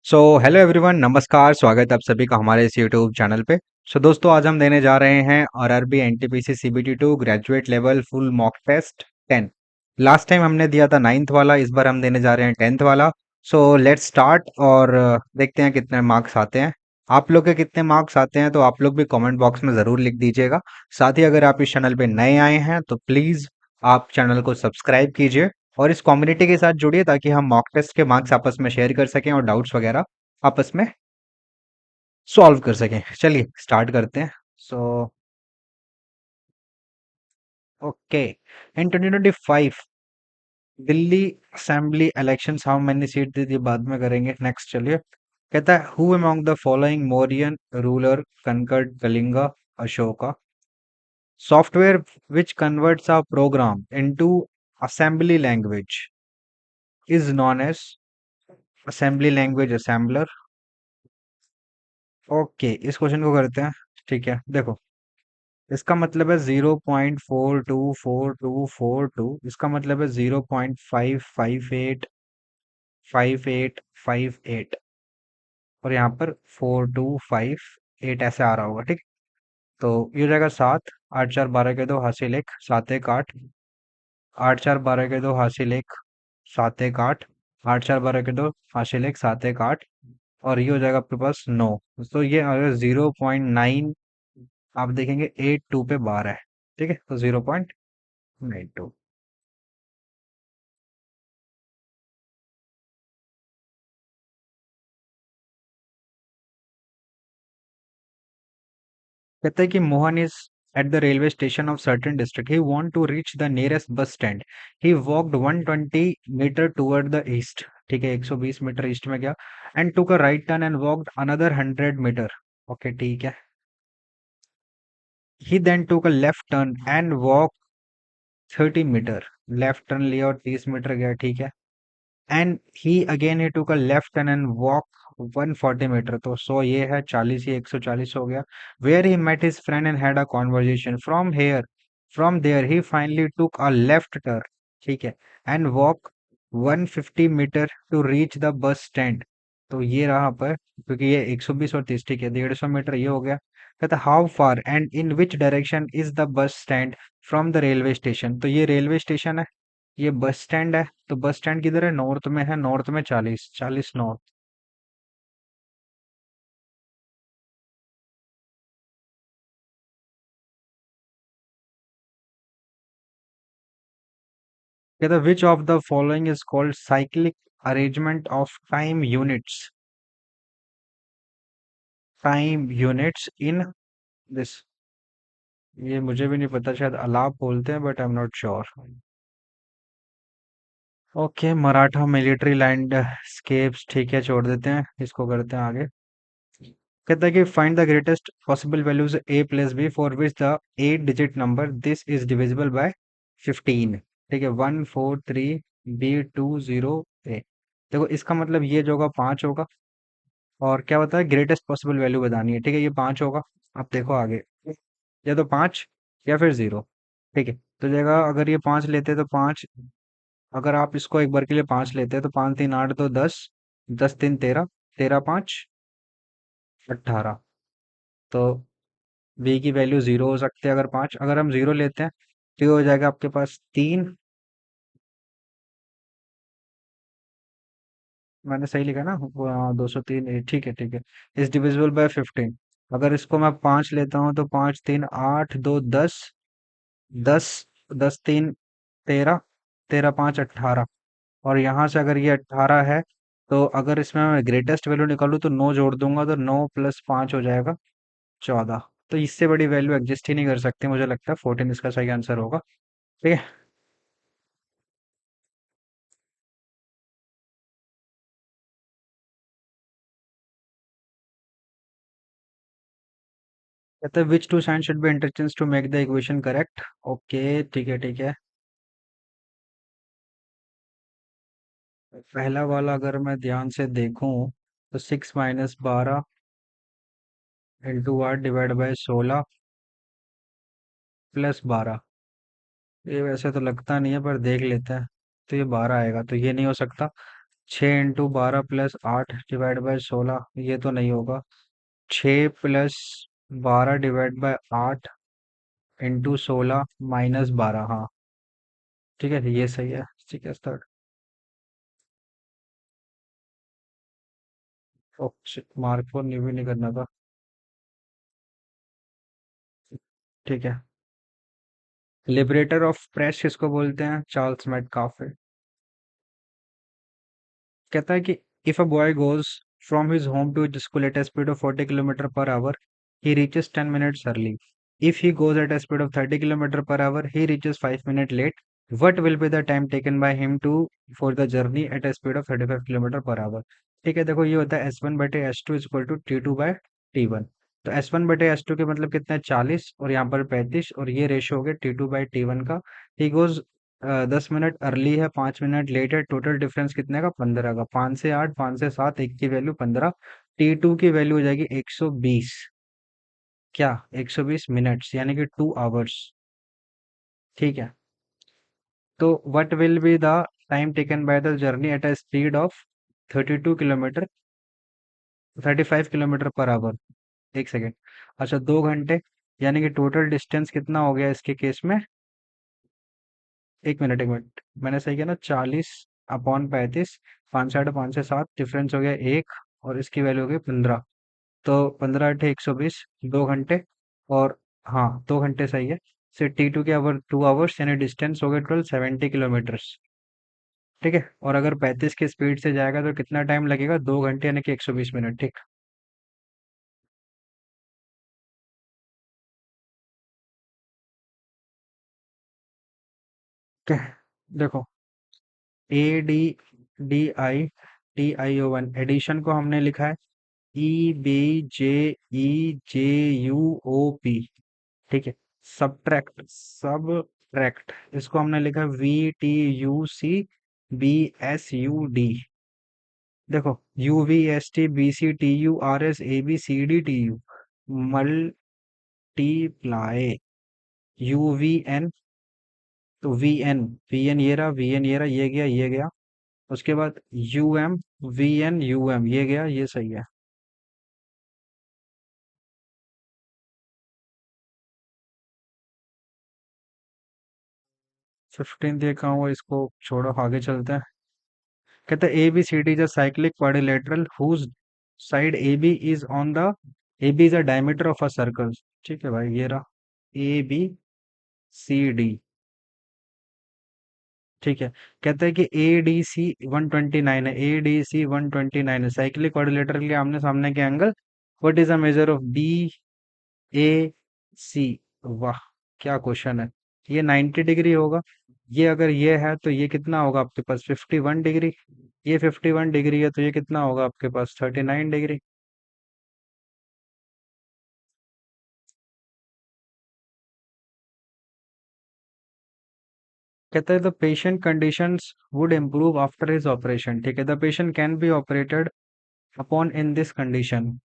So hello everyone, नमस्कार। स्वागत है आप सभी का हमारे इस यूट्यूब चैनल पे। दोस्तों, आज हम देने जा रहे हैं RRB NTPC CBT 2 graduate level full mock test 10। Last time हमने दिया था 9th वाला, इस बार हम देने जा रहे हैं 10th वाला। लेट्स स्टार्ट और देखते हैं कितने मार्क्स आते हैं। आप लोग के कितने मार्क्स आते हैं तो आप लोग भी कमेंट बॉक्स में ज़रूर लिख दीजिएगा। साथ ही अगर आप इस चैनल पे नए आए हैं तो प्लीज़ आप चैनल को सब्सक्राइब कीजिए और इस कम्युनिटी के साथ जुड़िए ताकि हम मॉक टेस्ट के मार्क्स आपस में शेयर कर सकें और डाउट्स वगैरह आपस में सॉल्व कर सकें। चलिए स्टार्ट करते हैं। So okay, in 2025 Delhi assembly elections how many seat थी, ये बाद में करेंगे। नेक्स्ट चलिए, कहता है who among the following Mauryan ruler conquered Kalinga Ashoka. Software which converts a program into assembly language is known as assembly language assembler। Okay, इस क्वेश्चन को करते हैं। ठीक है, देखो, इसका मतलब है 0.424242। इसका मतलब है 0.5585858 और यहाँ पर 4258 ऐसे आ रहा होगा। ठीक, तो ये हो जाएगा 7। 8 4 12 के दो हासिल एक, 7 1 8। 8 4 12 के दो हासिल एक, 7 1 8। 8 4 12 के दो हासिल एक, 7 1 8। और ये हो जाएगा आपके पास 9। तो ये अगर 0.9 आप देखेंगे 82 पे बार है। ठीक है, तो 0.92। कहता है कि Mohan is at the railway station of certain district. He want to reach the nearest bus stand. He walked 120 metre toward the east. ठीक है, 120 मीटर ईस्ट में गया। And took a right turn and walked another 100 metre. Okay, ठीक है। He then took a left turn and walk 30 metre. Left turn लिया और 30 metre गया। ठीक है। And he took a left turn and walk 140 metre. तो 100 ये है, 40 ये, 140 हो गया। Where he met his friend and had a conversation from there he finally took a left turn. ठीक है। And walk 150 metre to reach the bus stand. तो ये रहा पर, क्योंकि ये 120 और 30, ठीक है, 150 मीटर ये हो गया। कहता how far and in which direction is the bus stand from the railway station. तो ये रेलवे स्टेशन है, ये बस स्टैंड है। तो बस स्टैंड किधर है? नॉर्थ में है। नॉर्थ में 40 नॉर्थ। कहता विच of the following is called cyclic arrangement of time units in this. ये मुझे भी नहीं पता, शायद अलाप बोलते हैं, but I am not sure. Okay, Maratha military landscapes, ठीक है, छोड़ देते हैं, इसको करते हैं आगे। कहता है कि find the greatest possible values a plus B for which the 8 digit number this is divisible by 15। ठीक है, 1 4 3 b 2 0 a। देखो, इसका मतलब ये जो होगा 5 होगा। और क्या बताया, ग्रेटेस्ट पॉसिबल वैल्यू बतानी है। ठीक है, ये 5 होगा। अब देखो आगे, या तो 5 या फिर 0। ठीक है, तो जगह अगर ये 5 लेते हैं तो 5, अगर आप इसको एक बार के लिए 5 लेते हैं तो 5 3 8 तो 10, 10 3 13, 13 5 18। तो v की वैल्यू 0 हो सकती है। अगर 5, अगर हम 0 लेते हैं तो ये हो जाएगा आपके पास 3। मैंने सही लिखा ना? 203। ठीक है, ठीक है। इस डिविजिबल बाय 15। अगर इसको मैं 5 लेता हूँ तो 5 3 8 2 10, 10 10 3 13, 13 5 18। और यहाँ से अगर ये 18 है तो अगर इसमें मैं ग्रेटेस्ट वैल्यू निकालूँ तो 9 जोड़ दूंगा तो 9 + 5 हो जाएगा 14। तो इससे बड़ी वैल्यू एग्जिस्ट ही नहीं कर सकती, मुझे लगता है 14 इसका सही आंसर होगा। ठीक है। कहते हैं which two sign should be interchange to make the equation correct. Okay, ठीक है, ठीक है। पहला वाला अगर मैं ध्यान से देखूं तो 6 - 12 इंटू 8/16 +12। ये वैसे तो लगता नहीं है पर देख लेते हैं। तो ये 12 आएगा, तो ये नहीं हो सकता। 6 × 12 + 8 / 16, ये तो नहीं होगा। 6 + 12 / 8 × 16 - 12, हाँ। ठीक है, ये सही है। ठीक है, थर्ड। मार्क को भी नहीं करना था। ठीक है। लिबरेटर ऑफ प्रेस किसको बोलते हैं? Charles Metcalfe. कहता है कि if a boy goes from his home to school at a speed of 40 km/h, he reaches 10 minutes early. If he goes at a speed of 30 km/h, he reaches 5 minutes late. What will be the time taken by him to for the journey at a speed of 35 km/h? ठीक है, देखो ये होता है S1/S2 = T2/T1। तो S1/S2 के मतलब कितना है? 40, और यहाँ पर 35, और ये रेशियो हो गया T2/T1 का। ही गोज 10 मिनट अर्ली है, 5 मिनट लेट है। टोटल डिफरेंस कितने का? 15 का। 5 से 8, 5 से 7, एक की वैल्यू 15। T2 की वैल्यू हो जाएगी 120। क्या? 120 मिनट्स, यानी कि 2 आवर्स। ठीक है। तो what will be the time taken by the journey at a speed of 32 kilometre, 35 km/h? एक सेकेंड। अच्छा, 2 घंटे, यानी कि टोटल डिस्टेंस कितना हो गया इसके केस में? एक मिनट, एक मिनट, मैंने सही किया ना? 40/35, 5 से 8, 5 से 7, डिफरेंस हो गया एक, और इसकी वैल्यू हो गई 15। तो 15 × 8 = 120, 2 घंटे। और हाँ, 2 घंटे सही है। से T2 के अवर 2 आवर्स, यानी डिस्टेंस हो गया टोटल 70 किलोमीटर्स। ठीक है, और अगर 35 की स्पीड से जाएगा तो कितना टाइम लगेगा? 2 घंटे, यानी कि 120 मिनट। ठीक है। देखो, ADDITIO1 एडिशन को हमने लिखा है EBJEJUOP। ठीक है। सब्ट्रैक्ट इसको हमने लिखा है VTUCBSUD। देखो, UVSTBCTURSABCDTU, मल्टीप्लाई UVN। तो VN ये रहा, VN ये रहा, ये गया। उसके बाद UM VN UM, ये गया, ये सही है। 15 देखा हुआ, इसको छोड़ो, आगे चलते हैं। कहते हैं ABCD is a cyclic quadrilateral whose side AB is a diameter of a circle. ठीक है भाई, ये रहा ABCD। ठीक है। कहते हैं कि ADC 129 है, ADC 129 है, साइक्लिक क्वाड्रिलेटरल के आमने सामने के angle. What is a measure of BAC? वाह, क्या क्वेश्चन है। ये 90 डिग्री होगा। ये अगर ये है तो ये कितना होगा आपके पास? 51 डिग्री। ये 51 डिग्री है तो ये कितना होगा आपके पास? 39 डिग्री। कहते हैं the patient conditions would improve after his operation. ठीक है, the patient can be operated upon in this condition.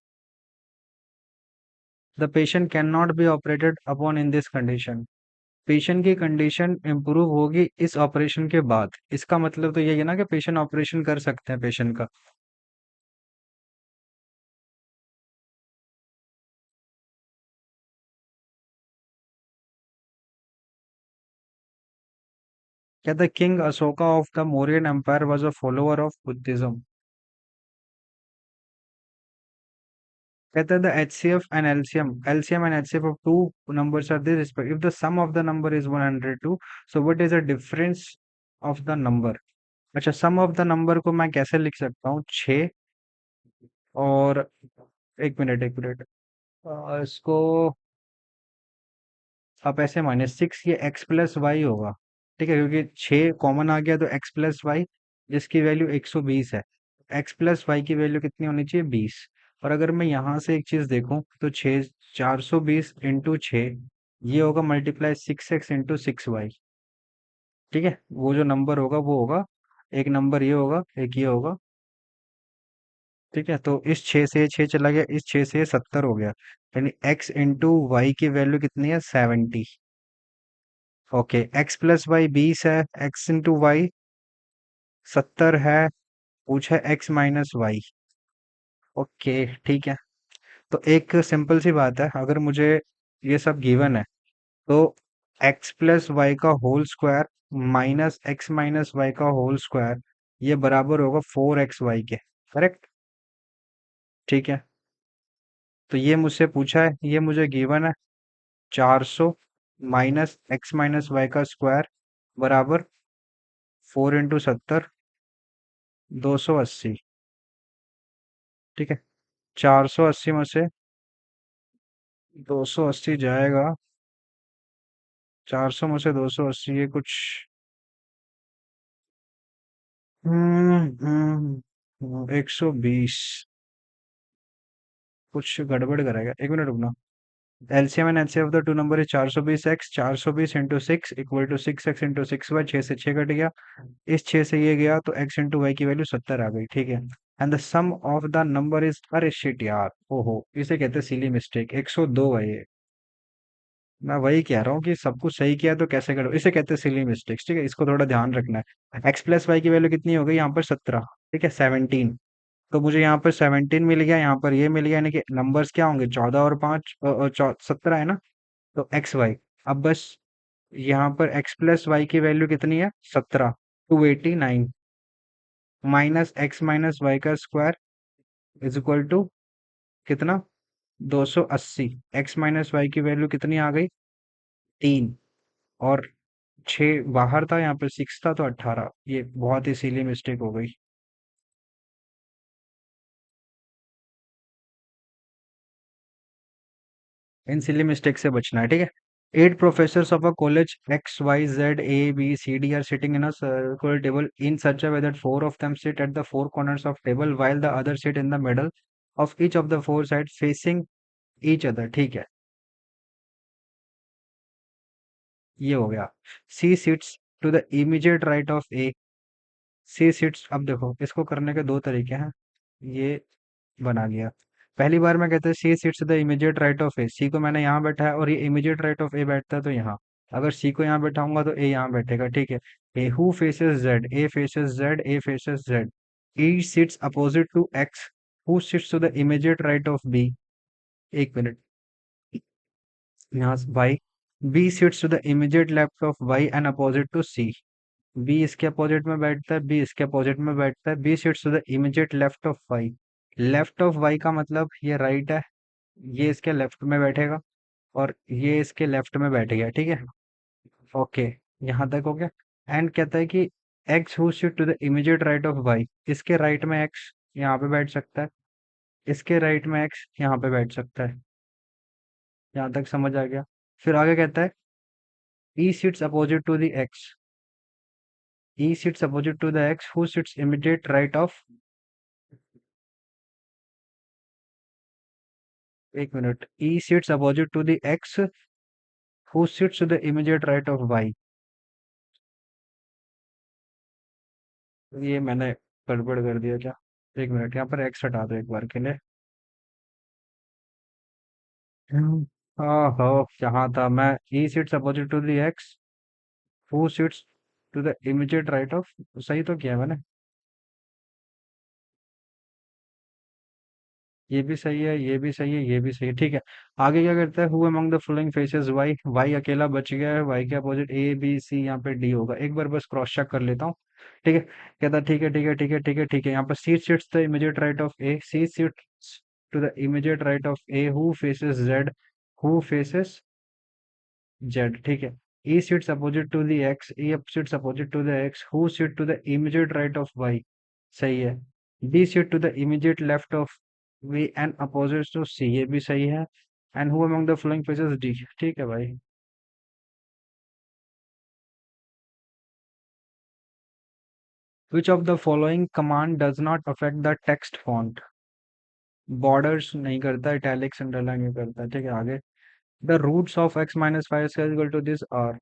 The patient can not be operated upon in this condition. Patient की कंडीशन इंप्रूव होगी इस operation के बाद। इसका मतलब तो यही है ना कि पेशेंट ऑपरेशन कर सकते हैं पेशेंट का। कहते हैं king Ashoka of the Mauryan empire was a follower of Buddhism. कहते हैं the HCF and LCM and HCF of two numbers are this respect if the sum of the number is 102, so what is the difference of the number? अच्छा, सम of the number को मैं कैसे लिख सकता हूँ? 6 और एक मिनट, एक मिनट, इसको आप ऐसे मानिए 6, ये x+y होगा। ठीक है, क्योंकि 6 कॉमन आ गया तो x+y, जिसकी वैल्यू 120 है। x+y की वैल्यू कितनी होनी चाहिए? 20। और अगर मैं यहाँ से एक चीज देखूं तो 6, 420 × 6, ये होगा मल्टीप्लाई 6x × 6y। ठीक है, वो जो नंबर होगा वो होगा, एक नंबर ये होगा, एक ये होगा। ठीक है, तो इस 6 से ये 6 चला गया, इस 6 से ये 70 हो गया, यानी x × y की वैल्यू कितनी है? 70। ओके, x+y 20 है, x × y 70 है, पूछा एक्स माइनस वाई। ओके ठीक है। तो एक सिंपल सी बात है, अगर मुझे ये सब गिवन है तो एक्स प्लस वाई का whole square minus X minus Y का होल स्क्वायर ये बराबर होगा 4xy के। करेक्ट। ठीक है। तो ये मुझसे पूछा है, ये मुझे गिवन है 400 माइनस एक्स माइनस वाई का स्क्वायर बराबर 4 × 70, 280। ठीक है। 480 में से 280 जाएगा, 400 में से 280 ये कुछ 120। कुछ गड़बड़ करेगा, एक मिनट रुकना। LCM and HCF of the two number is 420x, 420 × 6 = 6x × 6y, 6 से 6 कट गया। इस 6 से ये गया तो x × y की वैल्यू 70 आ गई। ठीक है। And the sum of the number is, अरे शिट यार, ओहो, इसे कहते हैं सिली मिस्टेक। 102 है ये। मैं वही कह रहा हूँ कि सब कुछ सही किया तो कैसे करो, इसे कहते हैं सिली मिस्टेक्स। ठीक है, इसको थोड़ा ध्यान रखना है। एक्स प्लस वाई की वैल्यू कितनी हो गई यहाँ पर? 17। ठीक है, 17। तो मुझे यहाँ पर 17 मिल गया, यहाँ पर ये मिल गया, यानी कि नंबर्स क्या होंगे? 14 और 5 17 है ना। तो एक्स वाई। अब बस यहाँ पर एक्स प्लस वाई की वैल्यू कितनी है? 17। 289 माइनस एक्स माइनस वाई का स्क्वायर इज इक्वल टू कितना? 280। एक्स माइनस वाई की वैल्यू कितनी आ गई? 3। और 6 बाहर था, यहाँ पे 6 था, तो 18। ये बहुत ही सिली मिस्टेक हो गई। इन सिली मिस्टेक से बचना है। ठीक है। 8 professors of a college X, Y, Z, A, B, C, D are sitting in a circle table in such a way that 4 of them sit at the four corners of table while the other sit in the middle of each of the four sides facing each other। ठीक है, ये हो गया। C sits to the immediate right of A। C sits, अब देखो इसको करने के दो तरीके हैं। ये बना लिया। पहली बार में कहते हैं C sits the immediate right of A. C को मैंने यहाँ बैठाया और ये इमीडिएट राइट ऑफ ए बैठता है तो यहाँ। अगर सी को यहाँ बैठाऊंगा तो ए यहाँ बैठेगा। ठीक है। A who faces Z, A faces Z, A faces Z. E sits opposite to X, who sits to the immediate right of B. एक मिनट। यहाँ से Y, B sits to the immediate left of Y and opposite to C. B इसके अपोजिट में बैठता है, B इसके अपोजिट में बैठता है। B sits to the immediate left of Y. Left of Y का मतलब ये राइट है, ये इसके लेफ्ट में बैठेगा और ये इसके लेफ्ट में बैठ गया। ठीक है। ओके, यहाँ तक हो गया। एंड कहता है कि X who sit to the immediate right of Y, इसके राइट में एक्स यहाँ पे बैठ सकता है, इसके राइट में एक्स यहाँ पे बैठ सकता है। यहाँ तक समझ आ गया। फिर आगे कहता है E sits opposite to the X, E sits opposite to the X who sits immediate right of, एक मिनट, E sits opposite to the X who sits to the immediate right of Y. ये मैंने गड़बड़ कर दिया क्या? एक मिनट, यहाँ पर एक्स हटा दो एक बार के लिए। हाँ हो, यहाँ था मैं। E sits opposite to the X who sits to the immediate right of, सही तो किया मैंने। ये भी सही है, ये भी सही है, ये भी सही है। ठीक है। आगे क्या करता है? Who among the following faces Y, Y अकेला बच गया है, वाई के अपोजिट ए बी सी, यहाँ पे डी होगा। एक बार बस क्रॉस चेक कर लेता हूँ। ठीक है। कहता है ठीक है ठीक है ठीक है ठीक है ठीक है, यहाँ पर C sits the immediate right of A, C sits to the immediate right of A who faces Z, who faces Z. ठीक है। E sits opposite to the X, E sits opposite to the X who sit to the immediate right of Y. सही है। B sit to the immediate left of V and opposite to C, ये भी सही है। And who among the flowing faces D. ठीक है भाई। Which of the following command does not affect the text font? Borders नहीं करता, italics underline नहीं करता। ठीक है, आगे। The roots of X minus five is equal to this R.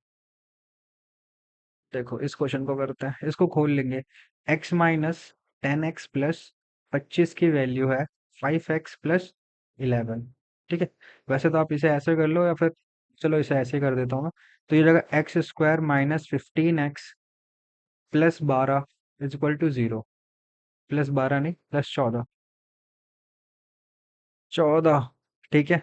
देखो इस क्वेश्चन को करते हैं, इसको खोल लेंगे। एक्स माइनस 10x प्लस 25 की वैल्यू है 5x प्लस 11। ठीक है। वैसे तो आप इसे ऐसे कर लो या फिर, चलो इसे ऐसे कर देता हूँ मैं। तो ये जगह X square minus 15x plus 12 is equal to 0। Plus 12 नहीं, प्लस 14। 14, ठीक है।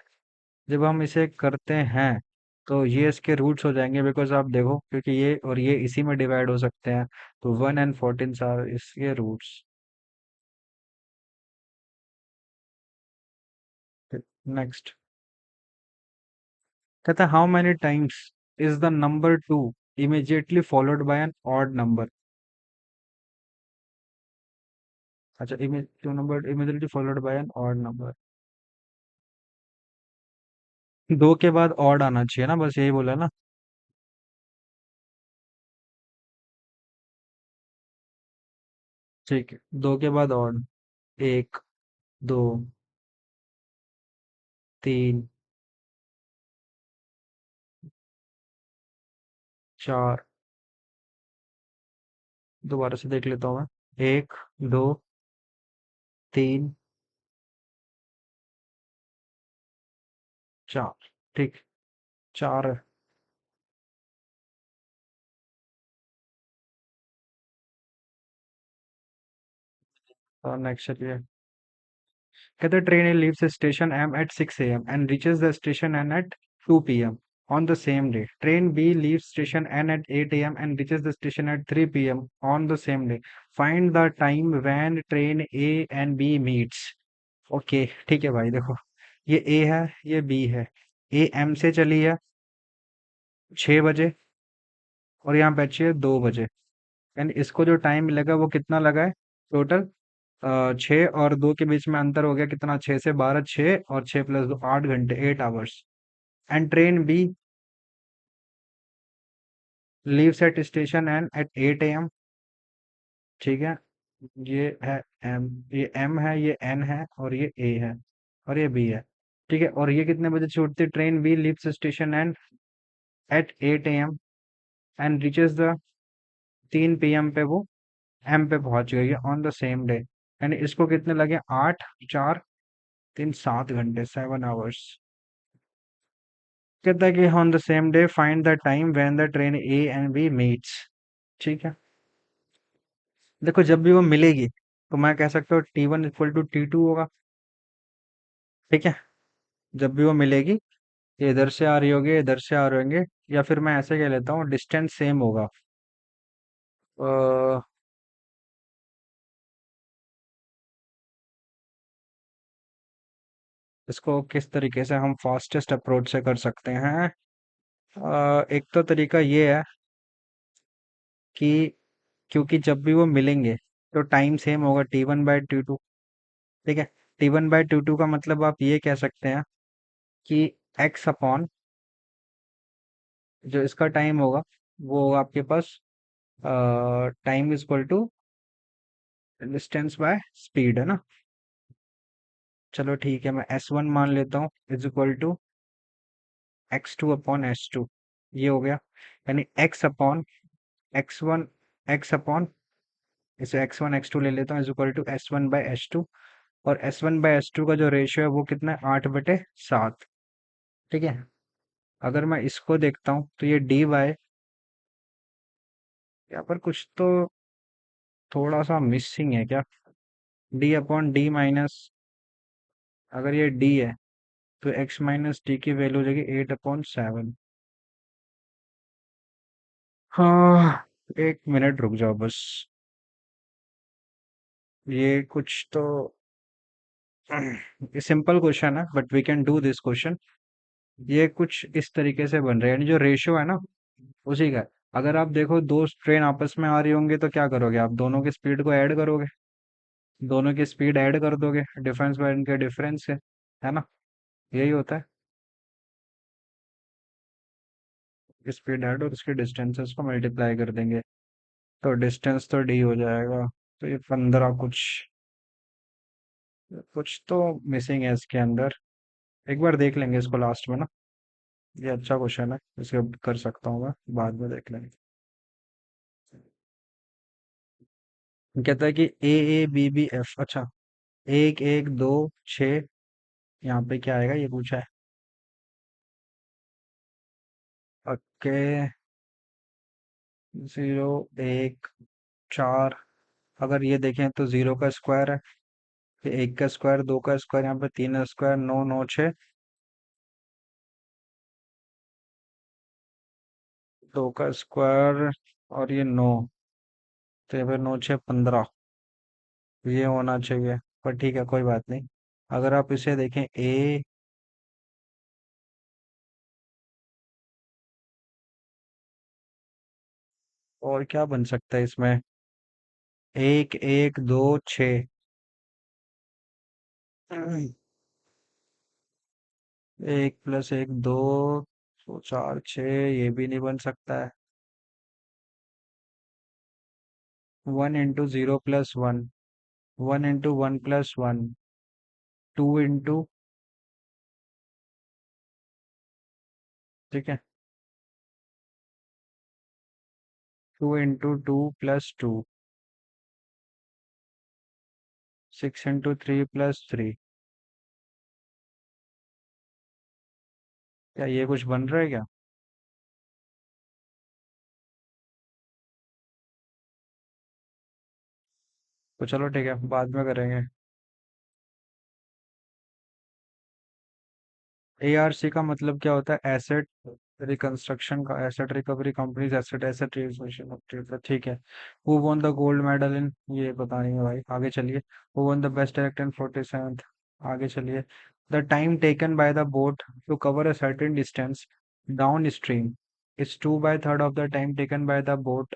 जब हम इसे करते हैं तो ये इसके रूट्स हो जाएंगे, बिकॉज आप देखो क्योंकि ये और ये इसी में डिवाइड हो सकते हैं, तो 1 and 14 आर इसके रूट्स। नेक्स्ट कहता है how many times is the number 2 immediately followed by an odd number. अच्छा, image 2 number immediately followed by an odd number. दो के बाद ऑड आना चाहिए ना, बस यही बोला ना। ठीक है, दो के बाद ऑड। एक, दो, तीन, चार। दोबारा से देख लेता हूँ मैं। एक, दो, तीन, चार। ठीक, चार है। और नेक्स्ट चलिए। कहते train leaves the station M at 6 a.m. and reaches the station N at 2 p.m. on the same day. Train B leaves station N at 8 a.m. and reaches the station at 3 p.m. on the same day. Find the time when train A and B meets. Okay, ठीक है भाई, देखो ये A है, ये B है। A M से चली है 6 बजे, और यहाँ बची है 2 बजे। एंड इसको जो टाइम मिलेगा वो कितना लगा है टोटल? 6 और 2 के बीच में अंतर हो गया कितना? 6 से 12, 6 और 6 प्लस 2, 8 घंटे, 8 hours. And train B leaves at station N at 8 a.m. ठीक है, ये है एम, ये एम है, ये एन है, और ये ए है, और ये बी है। ठीक है, और ये कितने बजे छूटती है? Train B leaves station N at 8 a.m. And reaches the 3 p.m. पे वो एम पे पहुंच गई है ऑन द सेम डे। यानी इसको कितने लगे? 8, 4, 3, 7 घंटे, 7 आवर्स। कहता है कि on the same day find the time when the train A and B meets. ठीक है, देखो जब भी वो मिलेगी तो मैं कह सकता हूँ T1 = T2 होगा। ठीक है, जब भी वो मिलेगी, ये इधर से आ रही होगी, इधर से आ रहे होंगे, या फिर मैं ऐसे कह लेता हूँ डिस्टेंस सेम होगा। अ, इसको किस तरीके से हम फास्टेस्ट अप्रोच से कर सकते हैं? एक तो तरीका ये है कि क्योंकि जब भी वो मिलेंगे तो टाइम सेम होगा, T1/T2। ठीक है, T1/T2 का मतलब आप ये कह सकते हैं कि एक्स अपॉन जो इसका टाइम होगा वो होगा आपके पास time is equal to distance by speed, है ना। चलो ठीक है, मैं S1 मान लेता हूँ इज इक्वल टू x2/s2। ये हो गया, यानी x अपॉन इसे x1 x2 ले लेता हूँ इज इक्वल टू S1/s2। और S1/s2 का जो रेशियो है वो कितना है? 8/7। ठीक है, अगर मैं इसको देखता हूँ तो ये dy, यहाँ पर कुछ तो थोड़ा सा मिसिंग है क्या? D/d अगर ये d है तो x - d की वैल्यू हो जाएगी 8/7। हाँ, 1 मिनट रुक जाओ बस। ये कुछ तो सिंपल क्वेश्चन है, but we can do this question. ये कुछ इस तरीके से बन रहा है, यानी जो रेशियो है ना उसी का है। अगर आप देखो दो ट्रेन आपस में आ रही होंगी तो क्या करोगे? आप दोनों की स्पीड को ऐड करोगे, दोनों की स्पीड ऐड कर दोगे, डिफरेंस बाय इनके डिफरेंस है ना। यही होता है, स्पीड ऐड और उसके डिस्टेंसेस को मल्टीप्लाई कर देंगे, तो डिस्टेंस तो डी हो जाएगा। तो ये 15 कुछ, कुछ तो मिसिंग है इसके अंदर। एक बार देख लेंगे इसको लास्ट में ना। ये अच्छा क्वेश्चन है, इसे कर सकता हूँ मैं, बाद में देख लेंगे। कहता है कि A A B B F, अच्छा, 1 1 2 6, यहाँ पे क्या आएगा ये पूछा है। ओके, 0 1 4 अगर ये देखें तो 0 का स्क्वायर है, फिर 1 का स्क्वायर, 2 का स्क्वायर, यहाँ पे 3 का स्क्वायर, 9 9 6, 2 का स्क्वायर और ये 9, तो ये फिर 9 6 15, ये होना चाहिए। पर ठीक है, कोई बात नहीं। अगर आप इसे देखें ए, और क्या बन सकता है इसमें? 1 1 2 6, 1 प्लस 1 2, तो 4 6, ये भी नहीं बन सकता है। 1 into 0 plus 1, 1 into 1 plus 1, 2 into, ठीक है, 2 इंटू 2 प्लस 2, 6 इंटू 3 प्लस 3। क्या ये कुछ बन रहा है क्या? तो चलो ठीक है, बाद में करेंगे। एआरसी का मतलब क्या होता है? एसेट रिकंस्ट्रक्शन का, asset recovery companies, asset asset reconstruction, ठीक है। Who won the gold medal in, ये पता नहीं है भाई, आगे चलिए। Who won the best director in 47th, आगे चलिए। The time taken by the boat to cover a certain distance downstream is 2/3 of the time taken by the boat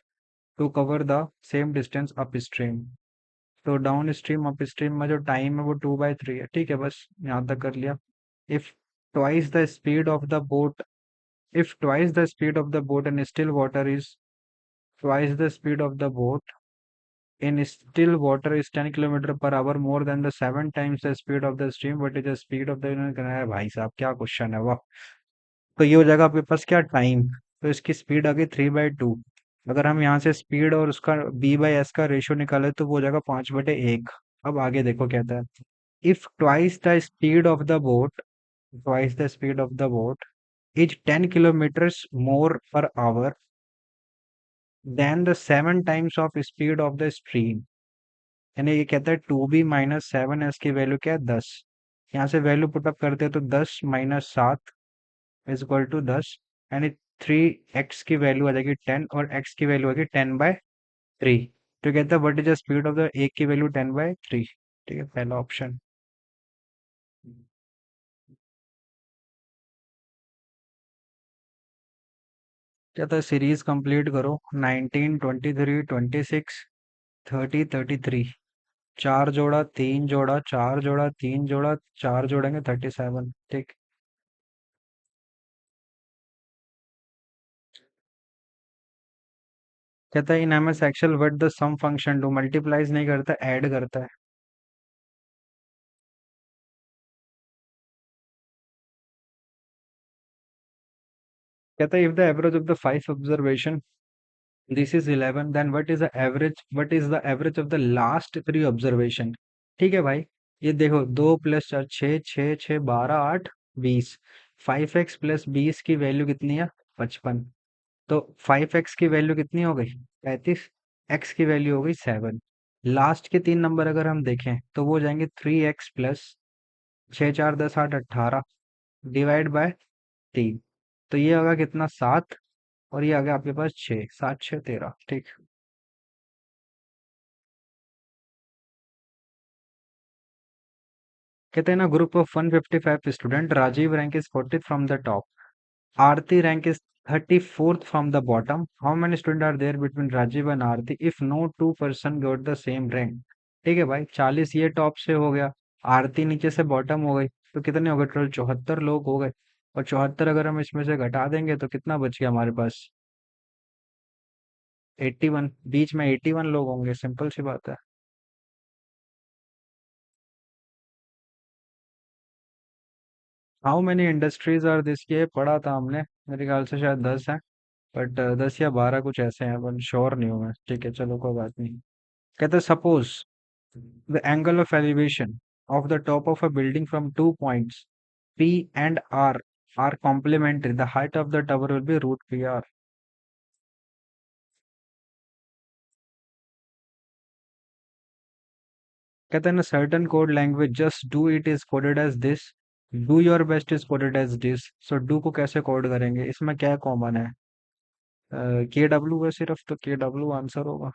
to cover the same distance upstream. तो downstream up stream में जो time है वो 2/3 है, ठीक है, बस यहाँ तक कर लिया। if twice the speed of the boat if twice the speed of the boat in still water is twice the speed of the boat in still water is 10 kilometer per hour more than the 7 times the speed of the stream, what is the speed of the, है भाई साहब क्या question है वाह। तो ये हो जाएगा आपके पास क्या, टाइम। तो इसकी स्पीड आ गई 3/2। अगर हम यहाँ से स्पीड और उसका b/s का रेशियो निकाले तो वो हो जाएगा 5/1। अब आगे देखो कहता है, if twice the speed of the boat, twice the speed of the boat is 10 kilometers more per hour than the 7 times of speed of the stream। यानी ये कहता है 2b-7s की वैल्यू क्या है, 10। यहाँ से वैल्यू पुटअप करते हैं तो 10 - 7 इज इक्वल टू 10, यानी 3x की वैल्यू आ जाएगी 10 और x की वैल्यू आ जाएगी 10/3। तो कहता है what is the speed of the, एक की वैल्यू 10/3, ठीक है, पहला ऑप्शन। कहता है सीरीज कंप्लीट करो, 19 23 26 30 33, 4 जोड़ा 3 जोड़ा 4 जोड़ा 3 जोड़ा 4 जोड़ेंगे 37, ठीक। कहता है in M S Excel what the sum function do, multiplies नहीं करता, ऐड करता है। कहता है if the average of the 5 observation this is 11, then what is the average of the last 3 observation. ठीक है भाई, ये देखो 2 + 4 6, 6 6 12 8 20, 5x + 20 की वैल्यू कितनी है, 55। तो 5x की वैल्यू कितनी हो गई, 35, x की वैल्यू हो गई 7। लास्ट के 3 नंबर अगर हम देखें तो वो हो जाएंगे 3x + 6 4 10 8 18 डिवाइड बाय 3। तो ये होगा कितना, 7, और ये आ गया आपके पास 6, 7 6 13, ठीक। कहते हैं ना, group of 155 student, Rajiv rank is 40 from the top, Aarti rank is 34th from the bottom. How many students are there between Rajiv and Aarti if no two person got the same rank? ठीक है भाई, 40 ये top से हो गया, आरती नीचे से bottom हो गई, तो कितने हो गए टोटल, 74 लोग हो गए। और 74 अगर हम इसमें से घटा देंगे तो कितना बच गया हमारे पास, 81। बीच में 81 लोग होंगे, सिंपल सी बात है। How many industries are this, ये पढ़ा था हमने, मेरे ख्याल से शायद 10 है, बट 10 या 12 कुछ ऐसे हैं, बट श्योर नहीं हूँ मैं, ठीक है चलो कोई बात नहीं। कहते suppose the angle of elevation of the top of a building from 2 points P and R are complementary. The height of the tower will be root PR. कहते हैं ना, certain code language just do it is coded as this, do your best is coded as this. So do को कैसे code करेंगे, इसमें क्या common है? के डब्ल्यू है सिर्फ, तो के डब्ल्यू आंसर होगा।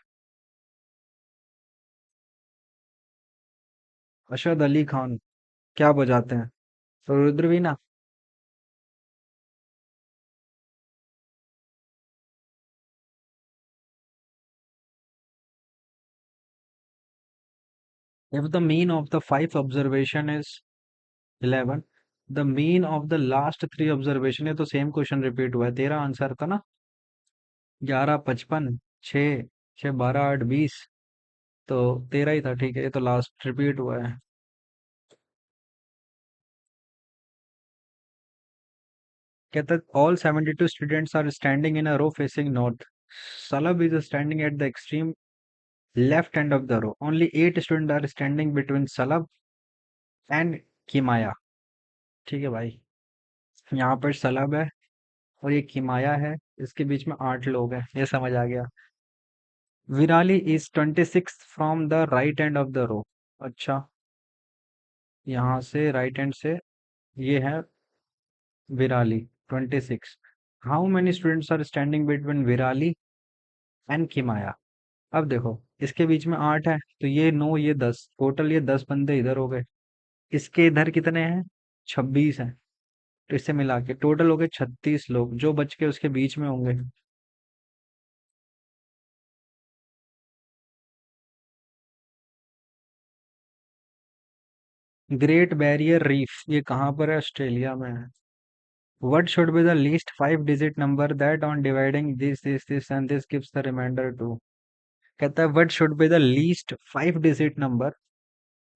अशद अली खान क्या बजाते हैं? तो rudra veena. If the mean of the five observation is 11, the mean of the last three observation, है तो सेम क्वेश्चन रिपीट हुआ है, तेरा आंसर था ना। 11, 55, 6, 6, 12, 8, 20, तो तेरा ही था, ठीक है, ये तो लास्ट रिपीट हुआ है। कहता है all 72 students are standing in a row facing north, Salab is standing at the extreme left end of the row. Only 8 students are standing between Salab and Kimaya. ठीक है भाई, यहाँ पर सलब है और ये किमाया है, इसके बीच में 8 लोग हैं, ये समझ आ गया। Virali is 26 from the right end of the row. अच्छा, यहाँ से राइट हैंड से ये है Virali 26। How many students are standing between Virali and Kimaya? अब देखो, इसके बीच में 8 है, तो ये 9, ये 10, टोटल ये 10 बंदे इधर हो गए। इसके इधर कितने हैं? 26 हैं। तो इससे मिला के टोटल हो गए 36 लोग, जो बच के उसके बीच में होंगे। ग्रेट बैरियर रीफ ये कहाँ पर है? ऑस्ट्रेलिया में है। What should be the least five digit number that on dividing this and this gives the remainder to? कहता है what should be the least five digit number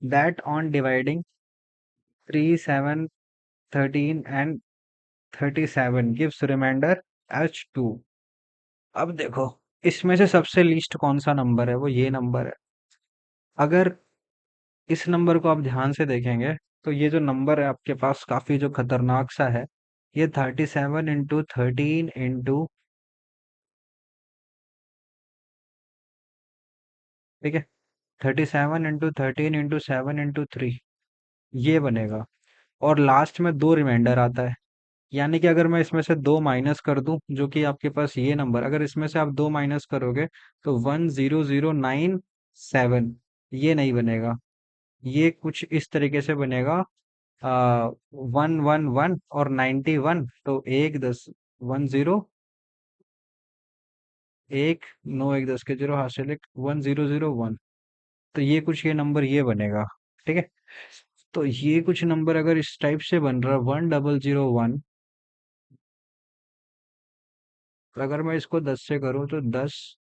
that on dividing 3, 7, 13 and 37 gives remainder as 2। अब देखो, इसमें से सबसे least कौन सा number है? वो ये नंबर है। अगर इस नंबर को आप ध्यान से देखेंगे, तो ये जो नंबर है आपके पास काफी जो खतरनाक सा है, ये 37 into 13 into, ठीक है, 37 into 13 into 7 into 3, ये बनेगा। और लास्ट में दो रिमाइंडर आता है, यानी कि अगर मैं इसमें से दो माइनस कर दूं, जो कि आपके पास ये नंबर, अगर इसमें से आप दो माइनस करोगे तो 10097, ये नहीं बनेगा। ये कुछ इस तरीके से बनेगा, 111 और 91, तो एक 10, 10, एक, 9, एक 10 के जीरो हासिल, एक 1001, तो ये कुछ ये नंबर ये बनेगा। ठीक है, तो ये कुछ नंबर अगर इस टाइप से बन रहा है 1001, अगर मैं इसको 10 से करूँ तो 10,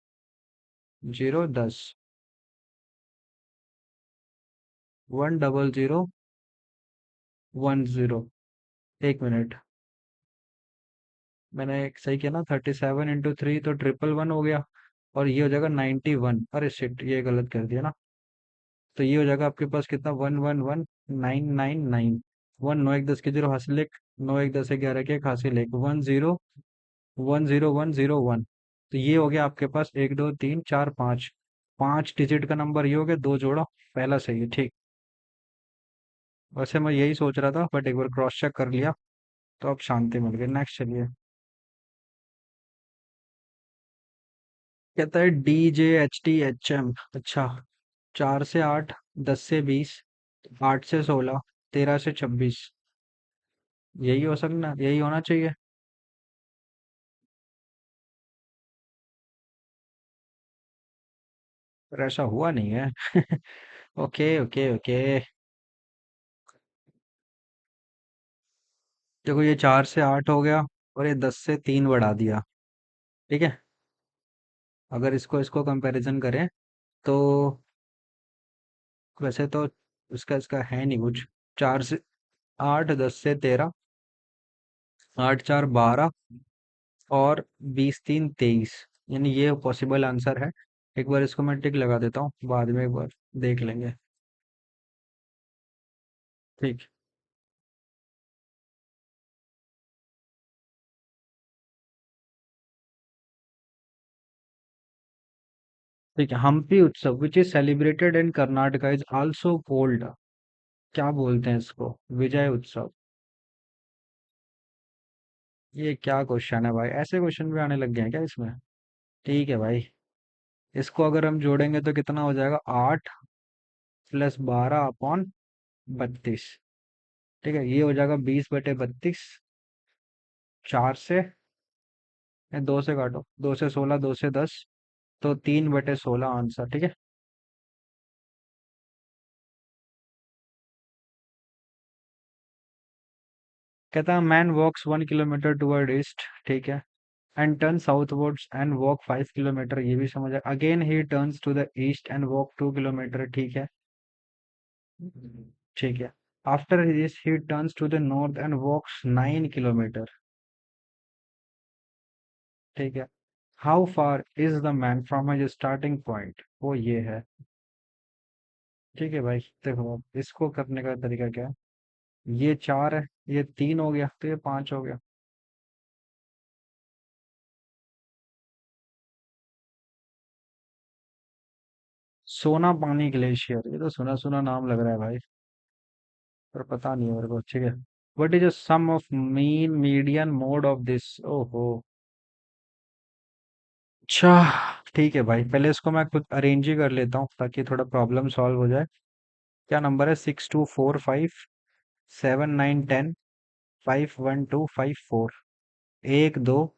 0, 10, 10010। एक मिनट, मैंने एक सही किया ना? 37 into 3 तो 111 हो गया, और ये हो जाएगा 91। अरे शिट, ये गलत कर दिया ना। तो ये हो जाएगा आपके पास कितना? 111,999। वन, 9, एक 10 के जीरो हासिल एक, 9, एक 10, 11 के एक हासिल एक, 1010101। तो ये हो गया आपके पास 1, 2, 3, 4, 5, 5 डिजिट का नंबर ये हो गया, दो जोड़ा, पहला सही है। ठीक, वैसे मैं यही सोच रहा था, बट एक बार क्रॉस चेक कर लिया, तो अब शांति मिल गई। नेक्स्ट चलिए। कहता है DJHTHM। अच्छा, 4 से 8, 10 से 20, 8 से 16, 13 से 26, यही हो सकना, यही होना चाहिए। पर ऐसा हुआ नहीं है। Okay okay okay. देखो, ये 4 से 8 हो गया, और ये 10 से 3 बढ़ा दिया। ठीक है, अगर इसको इसको कंपैरिजन करें, तो वैसे तो इसका इसका है नहीं कुछ। 4 से 8, 10 से 13, 8, 4, 12, और 20, 3, 23, यानी ये पॉसिबल आंसर है। एक बार इसको मैं टिक लगा देता हूँ, बाद में एक बार देख लेंगे। ठीक, ठीक है, हम्पी उत्सव which is celebrated in Karnataka is also called, क्या बोलते हैं इसको, विजय उत्सव। ये क्या क्वेश्चन है भाई, ऐसे क्वेश्चन भी आने लग गए हैं क्या इसमें। ठीक है भाई, इसको अगर हम जोड़ेंगे तो कितना हो जाएगा, 8 + 12/32। ठीक है, ये हो जाएगा 20/32। 4 से, 2 से काटो, 2 से 16, 2 से 10, तो 3/16 आंसर। ठीक है। कहता है man walks 1 kilometer toward east, ठीक है, and turn southwards and walk 5 kilometer, ये भी समझ है। Again he turns to the east and walk 2 kilometer, ठीक है। ठीक है। After this he turns to the north and walks 9 kilometer, ठीक है। How far is the man from his starting point, वो ये है। ठीक है भाई, देखो अब इसको करने का तरीका क्या है, ये 4 है, ये 3 हो गया, तो ये 5 हो गया। सोना पानी ग्लेशियर, ये तो सुना सुना नाम लग रहा है भाई, पर पता नहीं है मेरे को। ठीक है। What is the sum of mean median mode of this, ओहो। अच्छा, ठीक है भाई, पहले इसको मैं खुद अरेंज ही कर लेता हूँ ताकि थोड़ा प्रॉब्लम सॉल्व हो जाए। क्या नंबर है, 6245 7 9 10 5 1 2 5 4। 1 2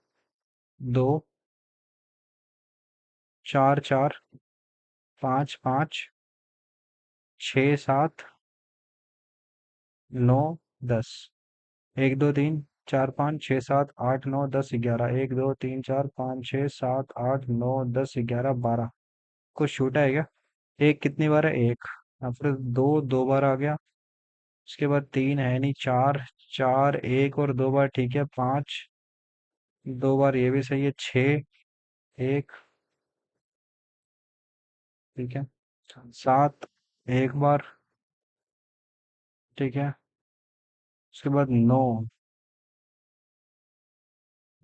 4 4 5 5 6 7 9 10। 1 2 3 4 5 6 7 8 9 10 11। 1 2 3 4 5 6 7 8 9 10 11 12। कुछ छूटा है क्या, एक कितनी बार है, एक। फिर दो, 2 बार आ गया। उसके बाद तीन है नहीं, चार, चार एक और 2 बार, ठीक है, 5, 2 बार ये भी सही है, 6, एक, ठीक है, 7, एक बार, ठीक है। उसके बाद 9,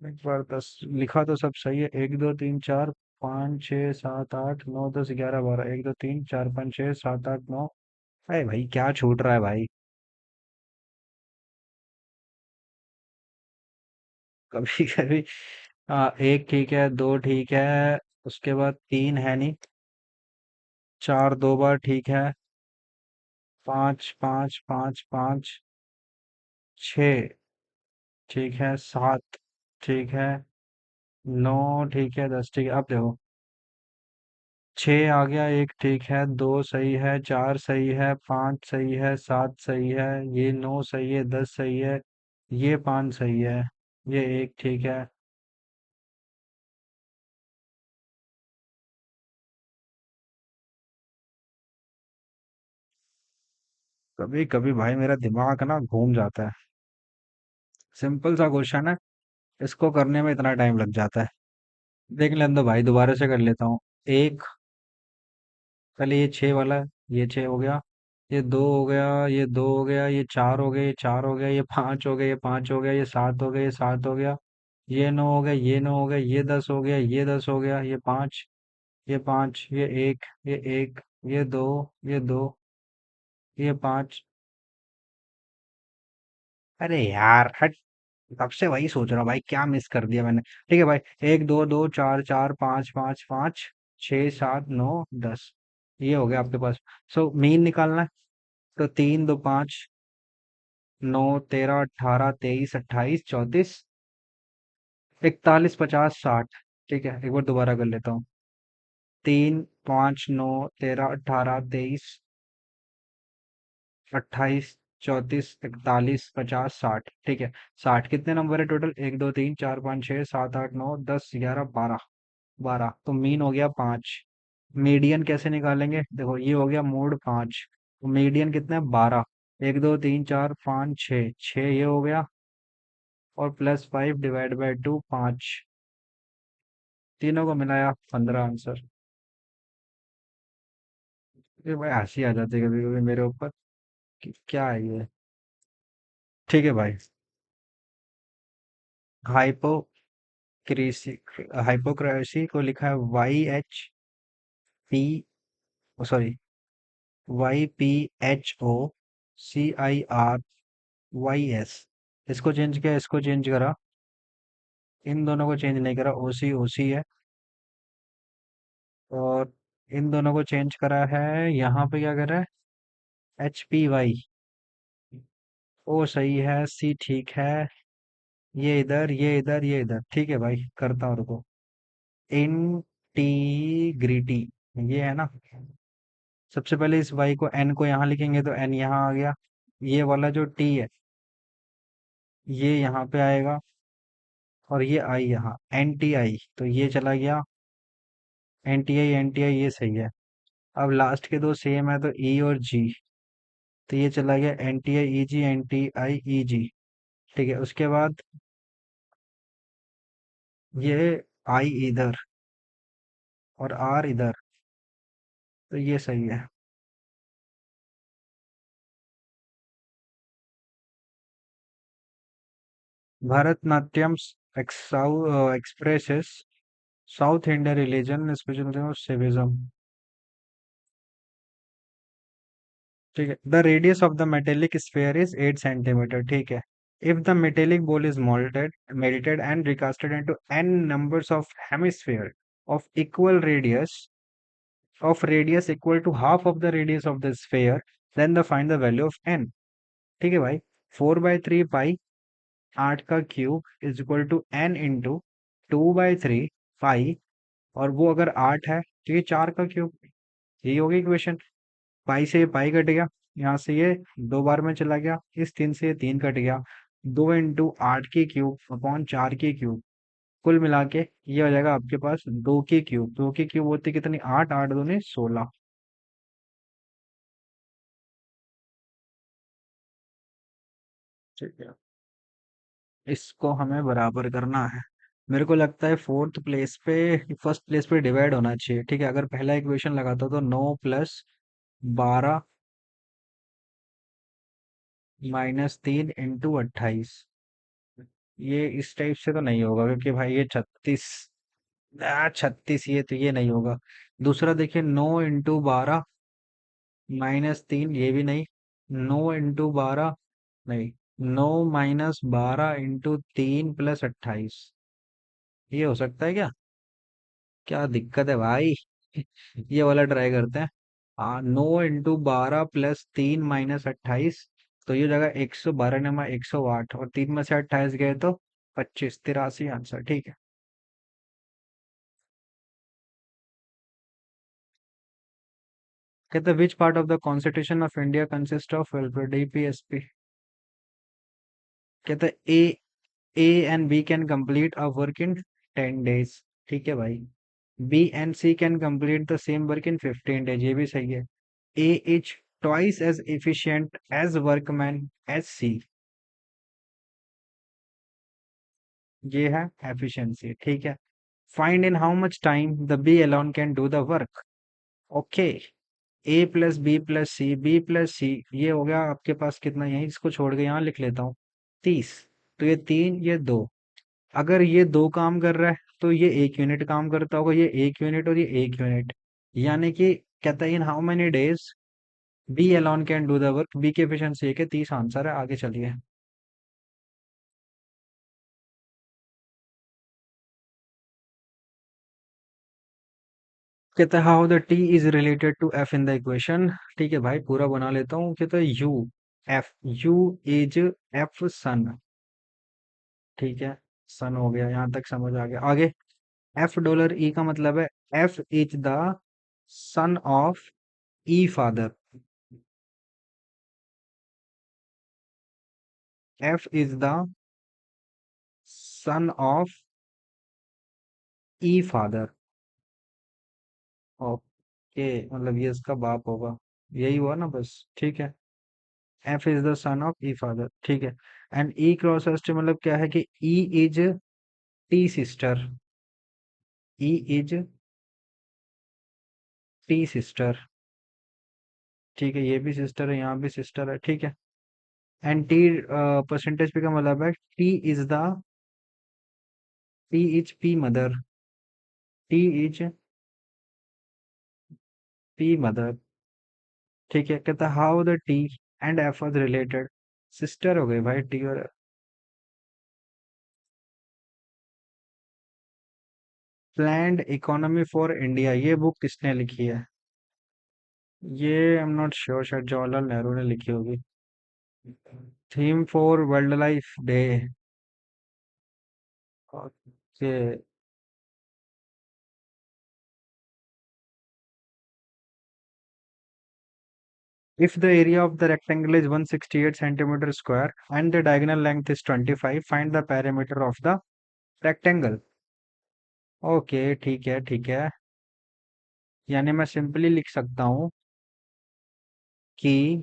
एक बार 10, लिखा तो सब सही है। 1 2 3 4 5 6 7 8 9 10 11 12। 1 2 3 4 5 6 7 8 9। अरे भाई क्या छूट रहा है भाई। कभी कभी एक ठीक है, दो ठीक है, उसके बाद तीन है नहीं, चार 2 बार ठीक है, 5 5 5 5, 6 ठीक है, 7 ठीक है, 9 ठीक है, 10 ठीक है। अब देखो, 6 आ गया, एक ठीक है, दो सही है, चार सही है, 5 सही है, 7 सही है, ये 9 सही है, 10 सही है, ये 5 सही है, ये एक ठीक है। कभी कभी भाई मेरा दिमाग ना घूम जाता है। सिंपल सा क्वेश्चन है, इसको करने में इतना टाइम लग जाता है। देख लें तो भाई, दोबारा से कर लेता हूँ। एक, पहले ये 6 वाला है, ये 6 हो गया, ये 2 हो गया, ये 2 हो गया, ये 4 हो गया, ये 4 हो गया, ये 5 हो गया, ये 5 हो गया, ये 7 हो गया, ये 7 हो गया, ये 9 हो गया, ये 9 हो गया, ये 10 हो गया, ये 10 हो गया, ये 5, ये 5, ये एक, ये एक, ये 2, ये 2, ये 5। अरे यार हट, तब से वही सोच रहा हूँ भाई, क्या मिस कर दिया मैंने। ठीक है भाई, 1 2 2 4 4 5 5 5 6 7 9 10, ये हो गया आपके पास। सो मीन निकालना है, तो 3 2 5, 9 13 18 23 24 41 ठीक है, एक बार दोबारा कर लेता हूँ। 3 5 9 13 18 23 24 41 50 ठीक है। 60 कितने नंबर है टोटल, 1 2 3 4 5 6 7 8 9 10 11 12। 12 तो मीन हो गया 5। मीडियन कैसे निकालेंगे, देखो ये हो गया मोड 5, तो मीडियन कितना है, 12। 1 2 3 4 5 6, 6 ये हो गया, और +5 डिवाइड बाय 2, 5, तीनों को मिलाया 15 आंसर। ये भाई हंसी आ जाती है कभी कभी मेरे ऊपर कि क्या है ये। ठीक है भाई, हाइपोक्रेसी, हाइपोक्रेसी को लिखा है YH पी, सॉरी, YPHOCIRYS। इसको चेंज किया, इसको चेंज करा, इन दोनों को चेंज नहीं करा, OC OC है। और इन दोनों को चेंज करा है, यहाँ पे क्या करा है, HPY। ओ सही है, C ठीक है। ये इधर, ये इधर, ये इधर, ठीक है भाई, करता हूँ, रुको। इंटीग्रिटी, ये है ना। सबसे पहले इस y को, n को यहाँ लिखेंगे तो n यहाँ आ गया। ये वाला जो t है, ये यहाँ पे आएगा। और ये i यहाँ, एन टी आई, तो ये चला गया। N T I, N T I, ये सही है। अब लास्ट के दो सेम है, तो e और g, तो ये चला गया N T I E G, N T I E G. ठीक है, उसके बाद ये i इधर और r इधर, तो ये सही है। Bharatanatyam expresses south India religion spiritual civism. ठीक है, the radius of the metallic sphere is 8 centimetre. ठीक है, if the metallic ball is melted and recasted into n numbers of hemisphere of equal radius equal to half of the radius of the sphere, then the find the value of n। ठीक है भाई, 4/3 pi 8 का cube is equal to n into 2/3 pi, और वो अगर 8 है तो ये 4 का क्यूब। यही होगी इक्वेशन। पाई से ये पाई कट गया, यहाँ से ये 2 बार में चला गया, इस 3 से ये 3 कट गया। 2 इंटू 8 की क्यूब अपॉन 4 की क्यूब, कुल मिला के ये हो जाएगा आपके पास 2 की क्यूब। 2 की क्यूब होती कितनी, 8, 8 दूनी 16। ठीक है, इसको हमें बराबर करना है। मेरे को लगता है फोर्थ प्लेस पे, फर्स्ट प्लेस पे डिवाइड होना चाहिए। ठीक है, अगर पहला इक्वेशन लगाता तो 9 + 12 -3 × 28। ये इस टाइप से तो नहीं होगा, क्योंकि भाई ये 36, ये तो ये नहीं होगा। दूसरा देखिए, 9 × 12 -3, ये भी नहीं। 9 × 12 नहीं, 9 - 12 × 3 + 28, ये हो सकता है क्या? क्या दिक्कत है भाई? ये वाला ट्राई करते हैं। हाँ, 9 × 12 + 3 - 28, तो ये जगह 112 × 108, और 3 में से 28 गए तो 25, 83 आंसर। ठीक है। कहते हैं which part of the constitution of India consist of welfare, DPSP. कहते हैं A and B can complete a work in 10 days। ठीक है भाई। B and C can complete the same work in 15 days, ये भी सही है। A is twice as efficient as workman as C, ये है एफिशिएंसी। ठीक है। Find in how much time the B alone can do the work. Okay, A + B + C, B + C, ये हो गया आपके पास कितना, यही इसको छोड़ के यहाँ लिख लेता हूँ, 30। तो ये 3, ये 2। अगर ये 2 काम कर रहा है तो ये 1 यूनिट काम करता होगा, ये 1 यूनिट और ये 1 यूनिट। यानी कि कहता है in how many days B alone can do the work, B की एफिशिएंसी है कि 30 आंसर है। आगे चलिए। कहता है how the T is related to F in the equation. ठीक है भाई, पूरा बना लेता हूँ। कहता है F U is F son. ठीक है, सन हो गया, यहाँ तक समझ आ गया। आगे, $E का मतलब है F is the son of E father. F is the son of E father. Okay, मतलब ये इसका बाप होगा, यही हुआ ना बस। ठीक है, F is the son of E father. ठीक है। And E cross S T मतलब क्या है कि E is T sister. E is T sister. ठीक है, ये भी सिस्टर है, यहाँ भी सिस्टर है। ठीक है। एंड टी परसेंटेज पे का मतलब है T is P mother. T is P mother. ठीक है, कहता how the T and F was related. Sister हो गई भाई टी और। प्लैन्ड इकोनॉमी फॉर इंडिया, ये बुक किसने लिखी है? ये आई एम नॉट श्योर, शायद जवाहरलाल नेहरू ने लिखी होगी। Theme for world life day. Okay. If the area of the rectangle is 168 centimeter square and the diagonal length is 25, find the perimeter of the rectangle. Okay, ठीक है ठीक है। यानी मैं सिंपली लिख सकता हूँ कि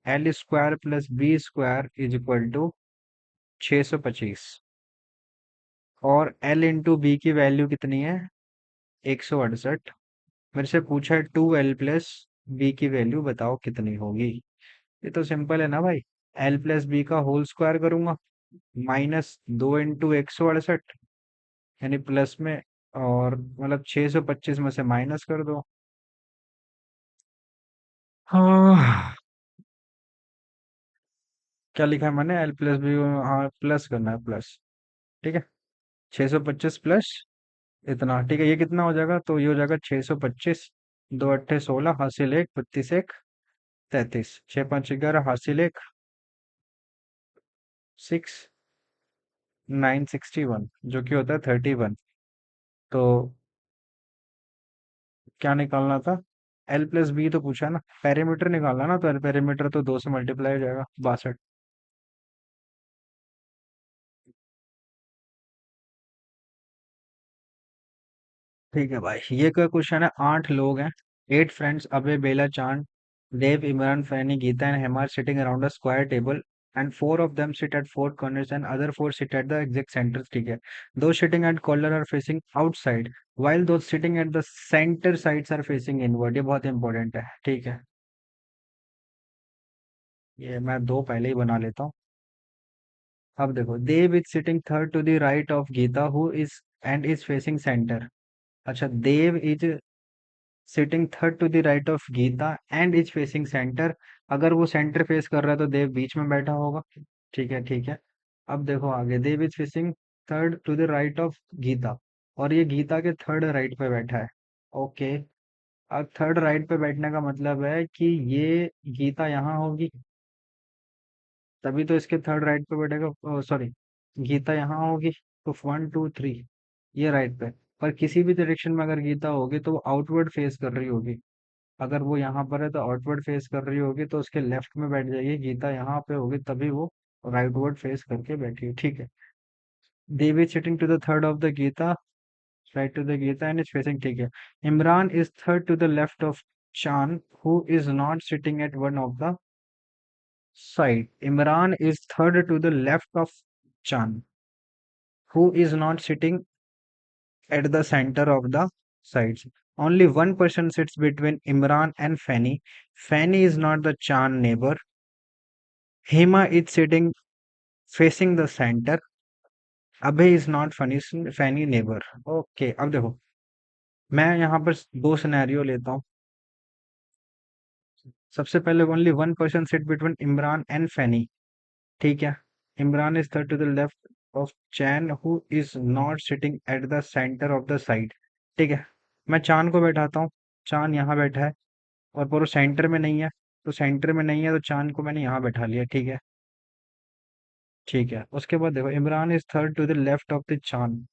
L square plus B square is equal to 625। और एल इंटू बी की वैल्यू कितनी है? 168। मेरे से पूछा है 2l प्लस बी की वैल्यू बताओ कितनी होगी। ये तो सिंपल है ना भाई। एल प्लस बी का होल स्क्वायर करूंगा, माइनस 2 इंटू 168, यानी प्लस में, और मतलब 625 में से माइनस कर दो। हाँ, क्या लिखा है मैंने? एल प्लस बी, हाँ प्लस करना है, प्लस। ठीक है, 625 प्लस इतना, ठीक है। ये कितना हो जाएगा? तो ये हो जाएगा 625, 2 अट्ठे 16, हासिल 1, 32 1 33, 6 5 11, हासिल 1, 6961, जो कि होता है 31। तो क्या निकालना था? एल प्लस बी तो पूछा ना, पेरीमीटर निकालना ना, तो पेरीमीटर तो 2 से मल्टीप्लाई हो जाएगा, 62। ठीक है भाई, ये क्या क्वेश्चन है? 8 लोग हैं, 8 friends, Abhay Bela Chand Dev Imran Fanny Gita and Hema sitting around a square table and 4 of them sit at 4 corners and other 4 sit at the exact centers। ठीक है, those sitting at corner are facing outside while those sitting at the center sides are facing inward। ये बहुत important है, ठीक है। ये मैं दो पहले ही बना लेता हूँ। अब देखो, Dev is sitting third to the right of Gita who is and is facing centre. अच्छा, Dev is sitting third to the right of Gita and is facing centre. अगर वो सेंटर फेस कर रहा है तो देव बीच में बैठा होगा। ठीक है ठीक है। अब देखो आगे, Dev is facing third to the right of Gita, और ये गीता के थर्ड राइट पे बैठा है। ओके। अब थर्ड राइट पे बैठने का मतलब है कि ये गीता यहाँ होगी, तभी तो इसके थर्ड राइट पे बैठेगा। सॉरी, गीता यहाँ होगी, तो 1 2 3 ये राइट पे। पर किसी भी डायरेक्शन में अगर गीता होगी तो वो आउटवर्ड फेस कर रही होगी। अगर वो यहाँ पर है तो आउटवर्ड फेस कर रही होगी, तो उसके लेफ्ट में बैठ जाइए। गीता यहाँ पे होगी तभी वो राइटवर्ड फेस करके बैठी है, ठीक है। Dev is sitting to the third of the Gita, right to the Gita and is facing, ठीक है। Imran is third to the left of Chand who is not sitting at one of the side. Imran is third to the left of Chand who is not sitting at the center of the sides. Only one person sits between Imran and Fanny. Fanny is not the Chan neighbor. Hema is sitting facing the center. Abhay is not Fanny neighbor. Okay, अब देखो, मैं यहाँ पर दो scenario लेता हूँ। सबसे पहले, only one person sit between Imran and Fanny. ठीक है, Imran is third to the left of Chand who is not sitting at the centre of the side. ठीक है, मैं चांद को बैठाता हूँ। चांद यहाँ बैठा है, और पर वो सेंटर में नहीं है। तो सेंटर में नहीं है तो चांद को मैंने यहाँ बैठा लिया, ठीक है। ठीक है, उसके बाद देखो, Imran is third to the left of the Chand.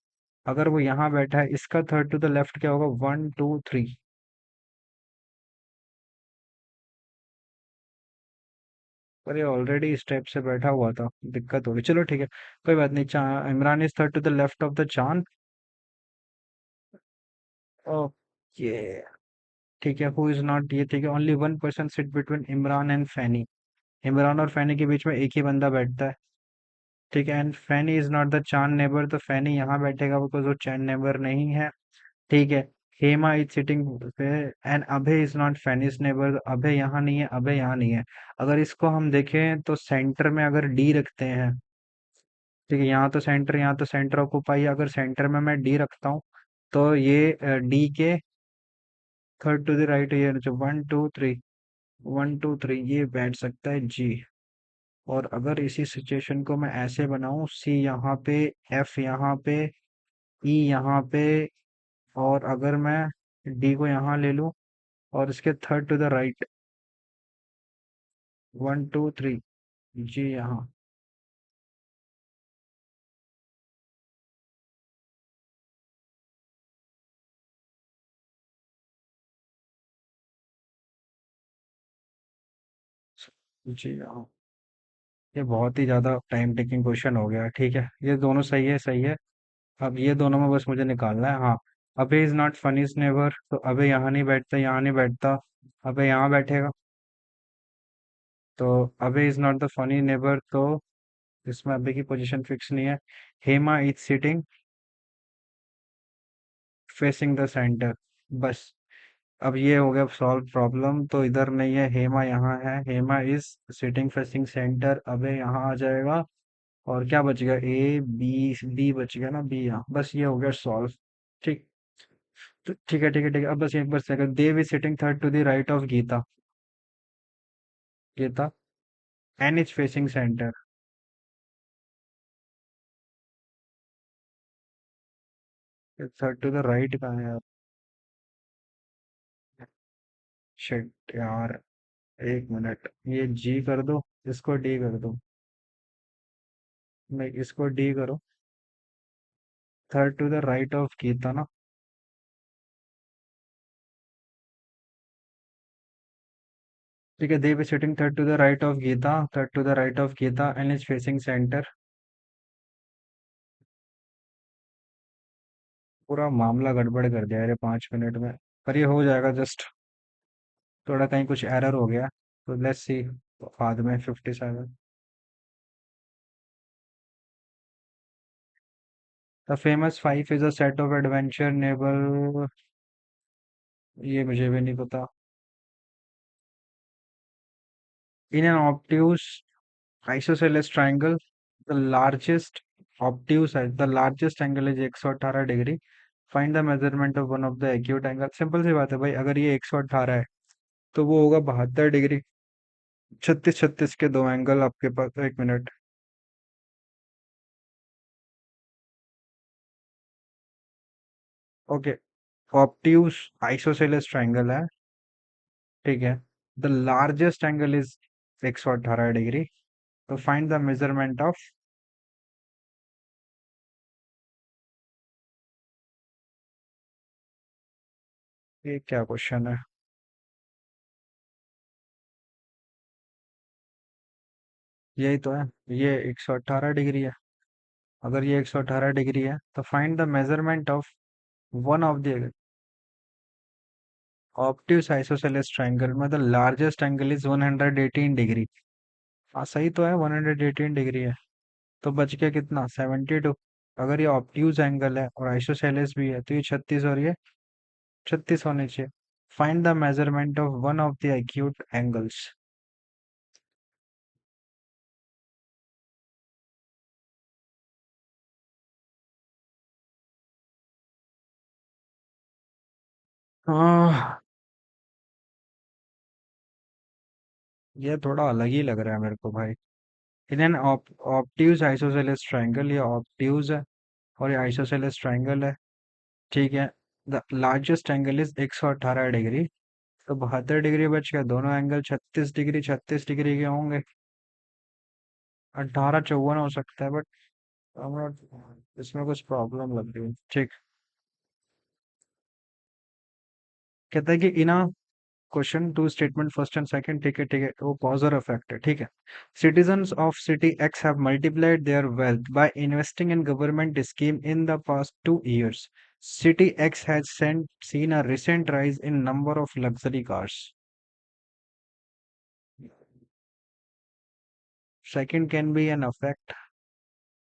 अगर वो यहाँ बैठा है, इसका थर्ड टू द लेफ्ट क्या होगा? 1 2 3। पर ये ऑलरेडी स्टेप से बैठा हुआ था, दिक्कत होगी। चलो ठीक है, कोई बात नहीं। Imran is third to the left of the Chand. Okay, ठीक है। हु इज नॉट, ये ठीक है। Only one person sit between Imran and Fanny. Imran और फैनी के बीच में एक ही बंदा बैठता है, ठीक है। And Fanny is not the Chand neighbour, तो फैनी यहाँ बैठेगा बिकॉज वो चांद नेबर नहीं है, ठीक है। Hema is sitting and Abhay is not Fanny's neighbour, Abhay यहाँ नहीं है, अभय यहाँ नहीं है। अगर इसको हम देखें तो सेंटर में अगर डी रखते हैं, ठीक है, यहाँ तो सेंटर, यहाँ तो सेंटर ऑक्यूपाई, अगर सेंटर में मैं डी रखता हूँ तो ये डी के थर्ड टू द राइट, ये जो 1 2 3, 1 2 3 ये बैठ सकता है जी। और अगर इसी सिचुएशन को मैं ऐसे बनाऊं, सी यहाँ पे, एफ यहाँ पे, ई यहाँ पे, और अगर मैं डी को यहाँ ले लूं और इसके थर्ड टू द राइट, 1 2 3, जी यहाँ। जी यहाँ। ये बहुत ही ज्यादा टाइम टेकिंग क्वेश्चन हो गया, ठीक है, ये दोनों सही है, सही है। अब ये दोनों में बस मुझे निकालना है, हाँ। अबे इज नॉट फनीस्ट नेबर, तो अबे यहाँ नहीं बैठता, यहाँ नहीं बैठता, अबे यहाँ बैठेगा। तो अबे is not the funny neighbour, तो इसमें अबे की पोजीशन फिक्स नहीं है। Hema is sitting facing the centre, बस। अब ये हो गया सॉल्व प्रॉब्लम, तो इधर नहीं है, हेमा यहाँ है, Hema is sitting facing centre, अबे यहाँ आ जाएगा। और क्या बच गया, ए बी बी बच गया ना, बी यहाँ, बस ये हो गया सॉल्व। ठीक। तो ठीक है, ठीक है, ठीक है, अब बस एक बार second, Dev is sitting third to the right of Gita, Gita, and is facing centre. Third to the right कहाँ है यार? शिट यार, एक मिनट, ये जी कर दो, इसको डी कर दो। नहीं, इसको डी करो। Third to the right of Gita ना। ठीक है, Dev is sitting third to the right of Gita, third to the right of Gita, and is facing centre. पूरा मामला गड़बड़ कर दिया यार 5 मिनट में। पर ये हो जाएगा जस्ट, थोड़ा कहीं कुछ एरर हो गया, तो लेट्स सी बाद में 57। The Famous Five is a set of adventure novel, ये मुझे भी नहीं पता। In an obtuse isosceles triangle, the largest obtuse है, the largest angle is 118 degree. Find the measurement of one of the acute angle. Simple सी बात है भाई, अगर ये 118 है तो वो होगा 72 डिग्री। 36 36 के दो एंगल आपके पास, एक minute. Okay, obtuse isosceles triangle है, ठीक है। The largest angle is 118 degree, तो फाइंड द मेजरमेंट ऑफ। ये क्या क्वेश्चन है? यही तो है, ये 118 डिग्री है। अगर ये 118 डिग्री है तो find the measurement of one of the obtuse isosceles triangle में the largest angle is 118 degree. हाँ सही तो है, 118 डिग्री है। तो बच गया कितना, 72। अगर ये ऑब्ट्यूज एंगल है और आइसोसेलेस भी है तो ये 36 और ये 36 होने चाहिए। Find the measurement of one of the acute angles. ये थोड़ा अलग ही लग रहा है मेरे को भाई। इन एन ऑब्ट्यूज आइसोसेलेस ट्रायंगल, ये ऑब्ट्यूज है और ये आइसोसेलेस ट्रायंगल है, ठीक है। The largest angle is 118 degree, तो 72 डिग्री बच गया, दोनों एंगल 36 डिग्री 36 डिग्री के होंगे। 18 54 हो सकता है, बट इसमें कुछ प्रॉब्लम लग रही है, ठीक। कहता है कि in question two statement first and second, ठीक है, ठीक है, वो कॉज और इफेक्ट है, ठीक है। Citizens of city x have multiplied there wealth by investing in government scheme in the past 2 years. City X has seen a recent rise in number of luxury cars. Second can be an effect,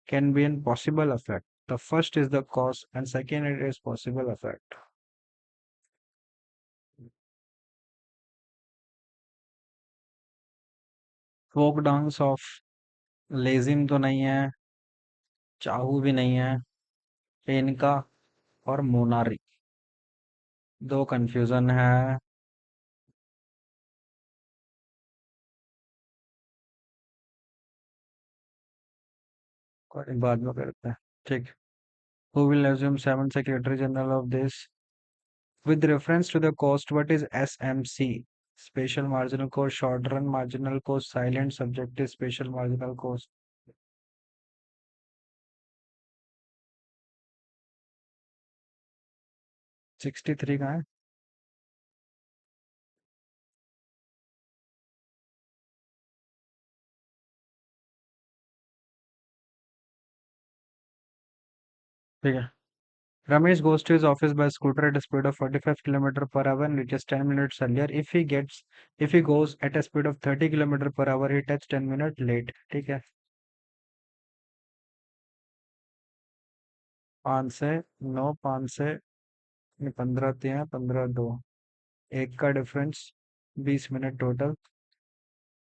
can be an possible effect. The first is the cause, and second it is possible effect. Folk dance of Lezim तो नहीं है, चाहू भी नहीं है, इनका और मोनारी। दो कंफ्यूजन है। कोई बाद में करते हैं। ठीक। Who will assume seven Secretary General of this? With reference to the cost, what is SMC? Special marginal cost, short run marginal cost, silent subjective special marginal cost. 63 कहाँ है? ठीक है. Ramesh goes to his office by scooter at a speed of 45 km per hour and reaches 10 minutes earlier. If he goes at a speed of 30 km per hour, he touches 10 minutes late. ठीक है. 5 से 9, 5 से 15 3 15 2, एक का difference 20 minute total.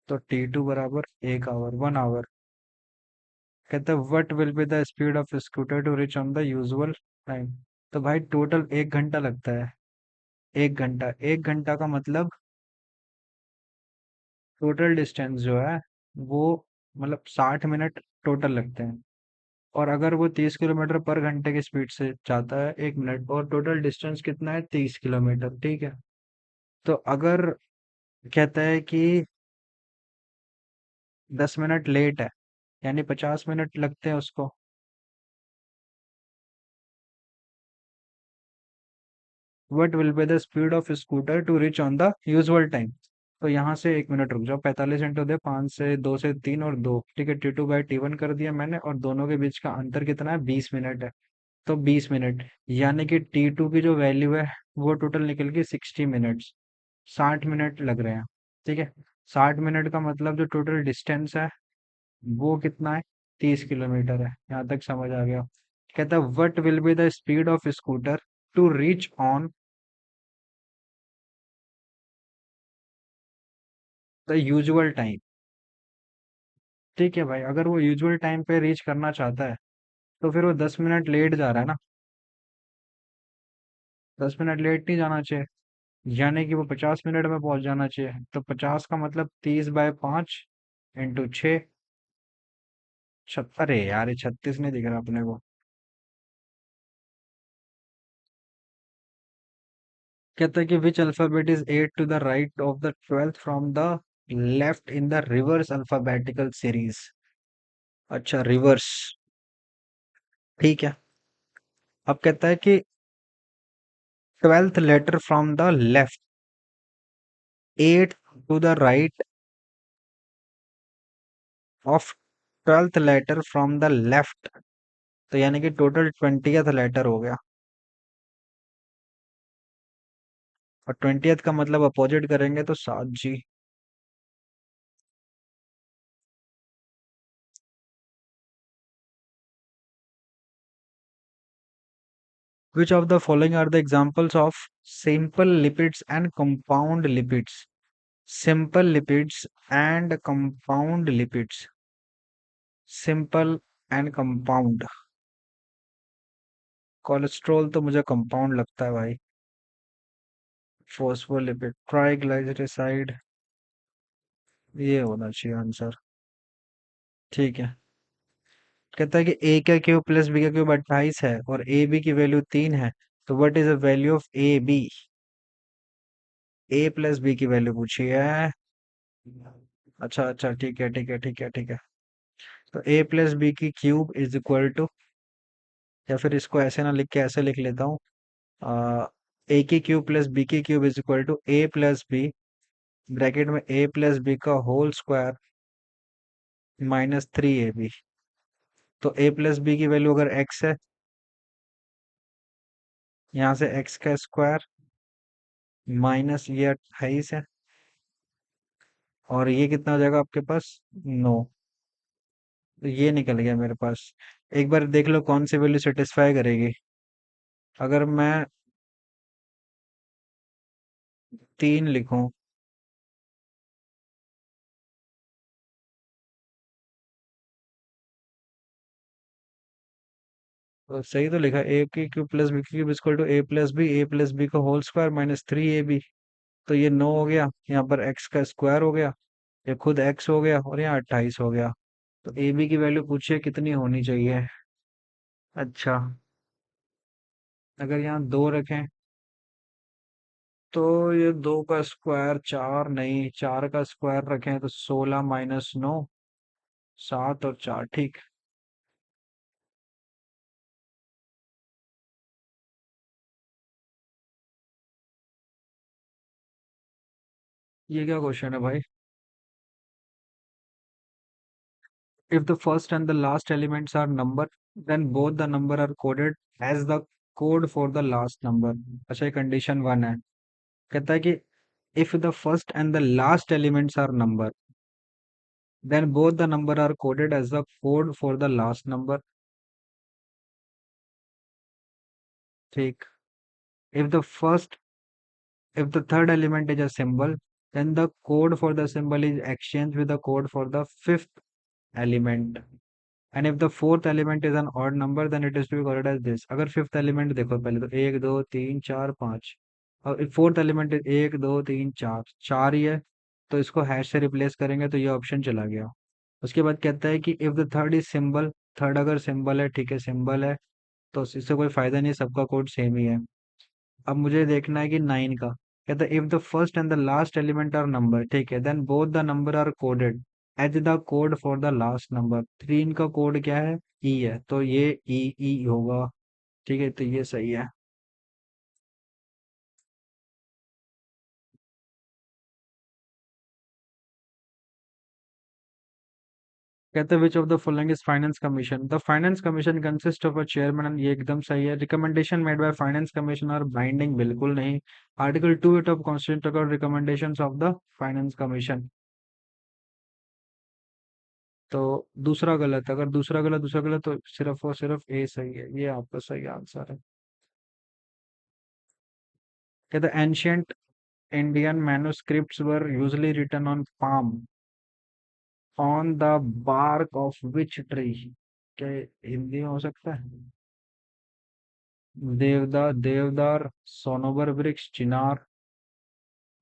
तो T2 बराबर 1 our, 1 hour. कहते हैं what will be the speed of scooter to reach on the usual time. तो भाई टोटल 1 घंटा लगता है. 1 घंटा, 1 घंटा का मतलब टोटल डिस्टेंस जो है वो मतलब 60 मिनट टोटल लगते हैं. और अगर वो 30 किलोमीटर पर घंटे की स्पीड से जाता है 1 मिनट, और टोटल डिस्टेंस कितना है 30 किलोमीटर. ठीक है. तो अगर कहता है कि 10 मिनट लेट है, यानी 50 मिनट लगते हैं उसको. What will be the speed of scooter to reach on the usual time. तो यहाँ से 1 मिनट रुक जाओ. 45 इंटू दे 5 से 2 से 3 और 2. ठीक है. T2/T1 कर दिया मैंने, और दोनों के बीच का अंतर कितना है 20 मिनट है. तो 20 मिनट, यानी कि T2 की जो वैल्यू है वो टोटल निकल गई 60 मिनट्स. 60 मिनट लग रहे हैं. ठीक है. 60 मिनट का मतलब जो टोटल डिस्टेंस है वो कितना है 30 किलोमीटर है. यहाँ तक समझ आ गया. कहता है what will be the speed of scooter to reach on the usual time. ठीक है भाई, अगर वो यूजुअल टाइम पे रीच करना चाहता है तो फिर वो 10 मिनट लेट जा रहा है ना. 10 मिनट लेट नहीं जाना चाहिए. यानी कि वो 50 मिनट में पहुंच जाना चाहिए. तो 50 का मतलब 30/5 इंटू 6. अरे यार, ये 36 नहीं दिख रहा अपने को. कहता है कि which alphabet is 8 to the right of the 12th from the left in the reverse alphabetical series. अच्छा, रिवर्स. ठीक है. अब कहता है कि 12th letter from the left, 8 to the right of 12th letter from the left. तो यानी कि टोटल 20th लेटर हो गया. और 20th का मतलब अपोजिट करेंगे तो 7G. Which of the following are the examples of simple lipids and compound lipids? Simple lipids and compound lipids. Simple and compound. Cholesterol तो मुझे कंपाउंड लगता है भाई. फोस्फोलिपिड, ट्राइग्लिसराइड, ये होना चाहिए आंसर. ठीक है. कहता है कि ए का क्यूब प्लस बी का क्यूब 28 है और ए बी की वैल्यू 3 है. तो what is the value of A B. A plus B की वैल्यू पूछी है. अच्छा अच्छा, ठीक है ठीक है ठीक है ठीक है. तो ए प्लस बी की क्यूब इज इक्वल टू, या फिर इसको ऐसे ना लिख के ऐसे लिख लेता हूँ. ए की क्यूब प्लस बी की cube is equal to A plus B, bracket में ए प्लस बी का होल स्क्वायर -3ab. तो ए प्लस बी की वैल्यू अगर एक्स है, यहाँ से एक्स का स्क्वायर माइनस ये 28 है, और ये कितना हो जाएगा आपके पास 9. तो ये निकल गया मेरे पास. एक बार देख लो कौन सी वैल्यू सेटिस्फाई करेगी. अगर मैं 3 लिखूं, तो सही तो लिखा, ए की cube plus B cube equal to A plus B का होल स्क्वायर माइनस 3ab। तो ये 9 हो गया, यहाँ पर एक्स का स्क्वायर हो गया, ये खुद एक्स हो गया और यहाँ 28 हो गया। तो ए बी की वैल्यू पूछिए कितनी होनी चाहिए। अच्छा, अगर यहाँ 2 रखें तो ये 2 का स्क्वायर 4, नहीं 4 का स्क्वायर रखें तो 16 माइनस 9, 7 और 4, ठीक। ये क्या क्वेश्चन है भाई? If the first and the last elements are number, then both the number are coded as the code for the last number। अच्छा, ये कंडीशन वन है। कहता है कि if the first and the last elements are number, then both the number are coded as the code for the last number। ठीक। if the first if the third element is a symbol, then the code for the symbol is exchanged with the code for the fifth element। And if the fourth element is an odd number then it is to be called as this. अगर fifth element देखो पहले तो 1 2 3 4 5, और fourth element 1 2 3 4, चार ही है, तो इसको hash से रिप्लेस करेंगे तो ये ऑप्शन चला गया। उसके बाद कहता है कि if the third is symbol, third अगर सिंबल है, ठीक है सिंबल है, तो इससे कोई फायदा नहीं, सबका कोड सेम ही है। अब मुझे देखना है कि 9 का। कहता है if the first and the last element are number, ठीक है, then both the number are coded as the code for the last number. 3 का कोड क्या है? ई है, तो ये ई होगा। ठीक है, तो ये सही है। कहते हैं विच of the following is finance commission? The finance commission consist of a chairman, ये एकदम सही है। Recommendation made by finance commission और बाइंडिंग, बिल्कुल नहीं। Article 2 it of constitution about recommendations of the finance commission. तो दूसरा गलत, अगर दूसरा गलत तो सिर्फ और सिर्फ ए सही है, ये आपका सही आंसर है। कहते ancient Indian manuscripts were usually written on palm, on the bark of which tree? क्या ये हिंदी में हो सकता है? देवदार, सोनोबर वृक्ष, चिनार,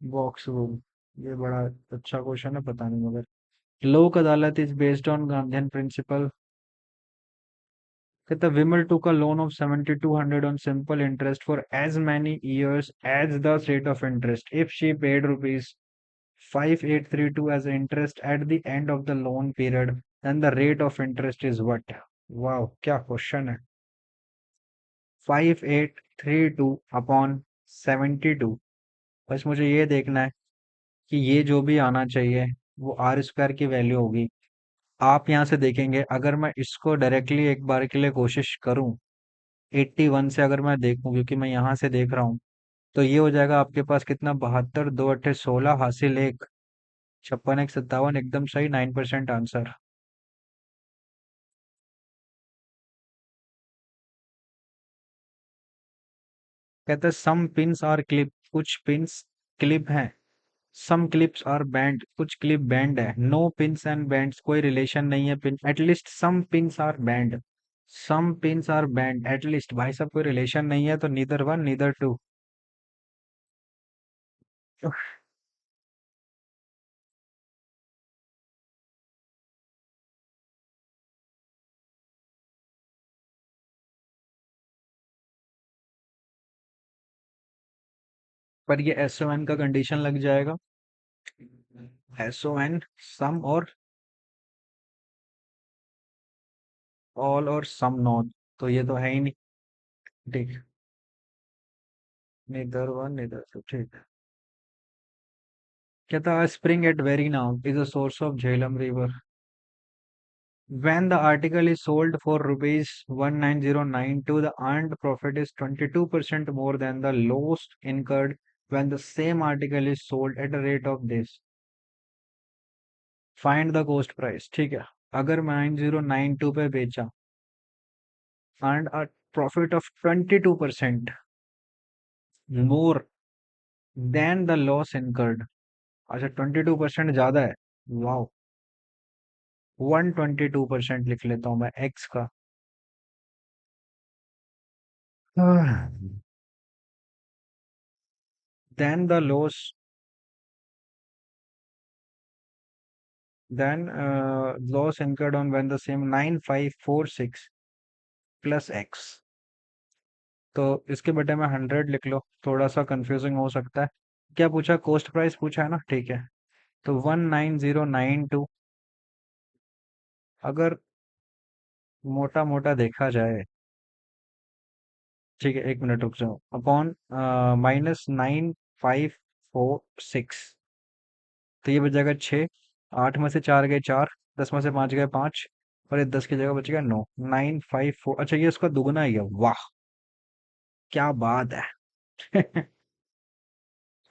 बॉक्सवुड। ये बड़ा अच्छा क्वेश्चन है, पता नहीं मगर। Lok Adalat is based on Gandhian principle. कहता Vimal took a loan of 7200 on simple interest for as many years as the rate of interest। If she paid rupees 5832 as interest at the end of the loan period, then the rate of interest is what? वाह, क्या question है! 5832 upon 72। बस मुझे ये देखना है कि ये जो भी आना चाहिए वो आर स्क्वायर की वैल्यू होगी। आप यहाँ से देखेंगे, अगर मैं इसको डायरेक्टली एक बार के लिए कोशिश करूं, 81 से अगर मैं देखूं, क्योंकि मैं यहाँ से देख रहा हूँ, तो ये हो जाएगा आपके पास कितना, 72, 2 8 16 हासिल 1, 56 1 57, एकदम सही, 9% आंसर। कहते हैं सम पिन्स आर क्लिप, कुछ पिन्स क्लिप हैं। सम क्लिप्स आर बैंड, कुछ क्लिप बैंड है। नो पिन्स एंड बैंड्स, कोई रिलेशन नहीं है pin, at least some pins are band. Some pins are band at least, भाई साहब कोई रिलेशन नहीं है, तो नीदर वन नीदर टू। पर ये एस ओ एन का कंडीशन लग जाएगा। एस ओ एन, सम और सम नॉट, तो ये तो है ही नहीं। ठीक, नीदर वन नीदर टू, ठीक। क्या था? Spring at Verinag is a source of Jhelum river. When the article is sold for rupees 19092, the earned profit is 22% more than the loss incurred when the same article is sold at a rate of this। Find the cost price। ठीक है, अगर मैं 9092 पे बेचा, earned a profit of 22% more than the loss incurred। अच्छा, 22% ज्यादा है। वाह, 122% लिख लेता हूँ मैं एक्स का। then the loss then loss incurred on when the same 9546 plus x। तो इसके बटे में 100 लिख लो, थोड़ा सा कंफ्यूजिंग हो सकता है। क्या पूछा? कॉस्ट प्राइस पूछा है ना, ठीक है। तो 19092, अगर मोटा मोटा देखा जाए, ठीक है, 1 मिनट रुक जाओ, अपॉन -9546, तो ये बच जाएगा 6। 8 में से 4 गए 4, 10 में से 5 गए 5, और ये 10 की जगह बच गया 9। 954, अच्छा ये इसका दुगना ही है, वाह क्या बात है।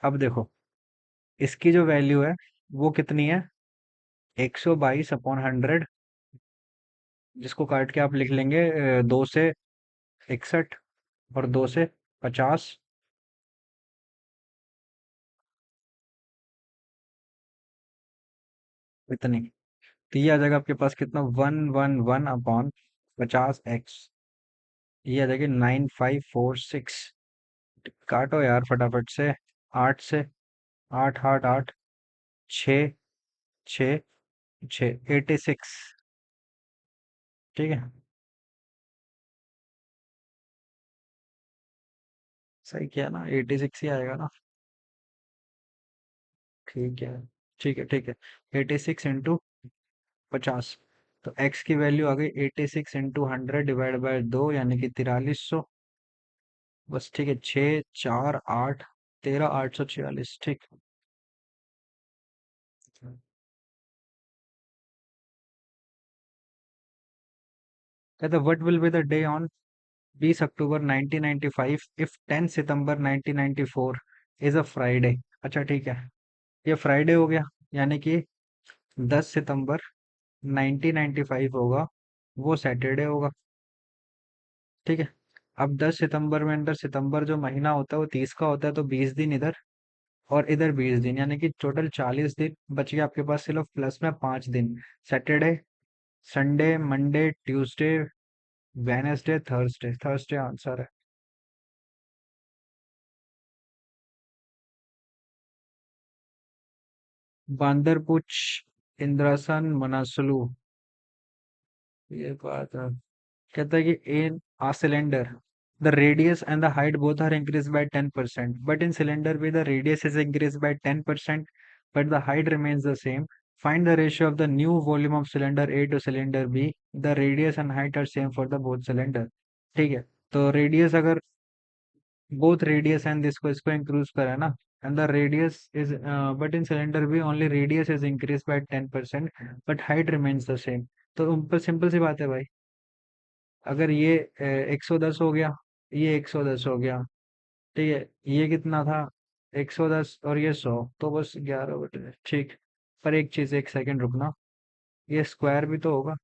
अब देखो, इसकी जो वैल्यू है वो कितनी है? 122/100, जिसको काट के आप लिख लेंगे 2 से 61 और 2 से 50, इतनी। तो ये आ जाएगा आपके पास कितना? 111/50x, ये आ जाएगी 9546। काटो यार फटाफट से। 8 से, 8 8 8, 6 6 6, 86। ठीक है, सही किया ना, 86 ही आएगा ना। ठीक है, ठीक है, ठीक है। 86 इंटू 50, तो x की वैल्यू आ गई 86 इंटू 100 डिवाइड बाय 2, यानी कि 4300। बस ठीक है, 6 4 8 13 846, ठीक। कहते what will be the day on 20 October 1995 if 10 September 1994 is a Friday. अच्छा ठीक है, ये फ्राइडे हो गया, यानी कि 10 सितंबर 1995 होगा, वो सैटरडे होगा। ठीक है, अब 10 सितंबर में अंदर सितंबर जो महीना होता है वो 30 का होता है, तो 20 दिन इधर और इधर 20 दिन, यानी कि टोटल 40 दिन बच गया आपके पास, सिर्फ प्लस में 5 दिन। Saturday, Sunday, Monday, Tuesday, Wednesday, Thursday. Thursday answer है। बांदरपुच, इंद्रासन, मनासलू, ये बात है। कहता है कि in a cylinder the radius and the height both are increased by 10%, but in cylinder B the radius is increased by 10% but the height remains the same. Find the ratio of the new volume of cylinder A to cylinder B. The radius and height are same for the both cylinder। ठीक है, तो radius अगर both radius and this को इसको increase करा ना, and the radius is but in cylinder B only radius is increased by 10% but height remains the same। तो ऊपर सिंपल सी बात है भाई, अगर ये 110 हो गया, ये 110 हो गया, ठीक है, ये कितना था? 110 और ये 100, तो बस 11 बटे, ठीक। पर एक चीज, एक सेकंड रुकना, ये स्क्वायर भी तो होगा।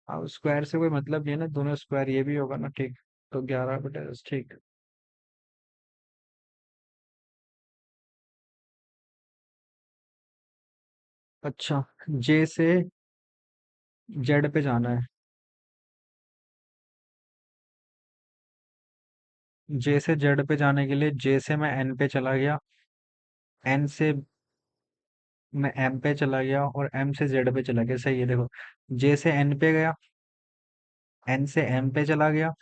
अब स्क्वायर से कोई मतलब नहीं है ना, दोनों स्क्वायर, ये भी होगा ना, ठीक। तो 11/10, ठीक। अच्छा, जे से जेड पे जाना है। जे से जेड पे जाने के लिए जे से मैं एन पे चला गया, एन से मैं एम पे चला गया, और एम से जेड पे चला गया, सही है। देखो, जे से एन पे गया, एन से एम पे चला गया,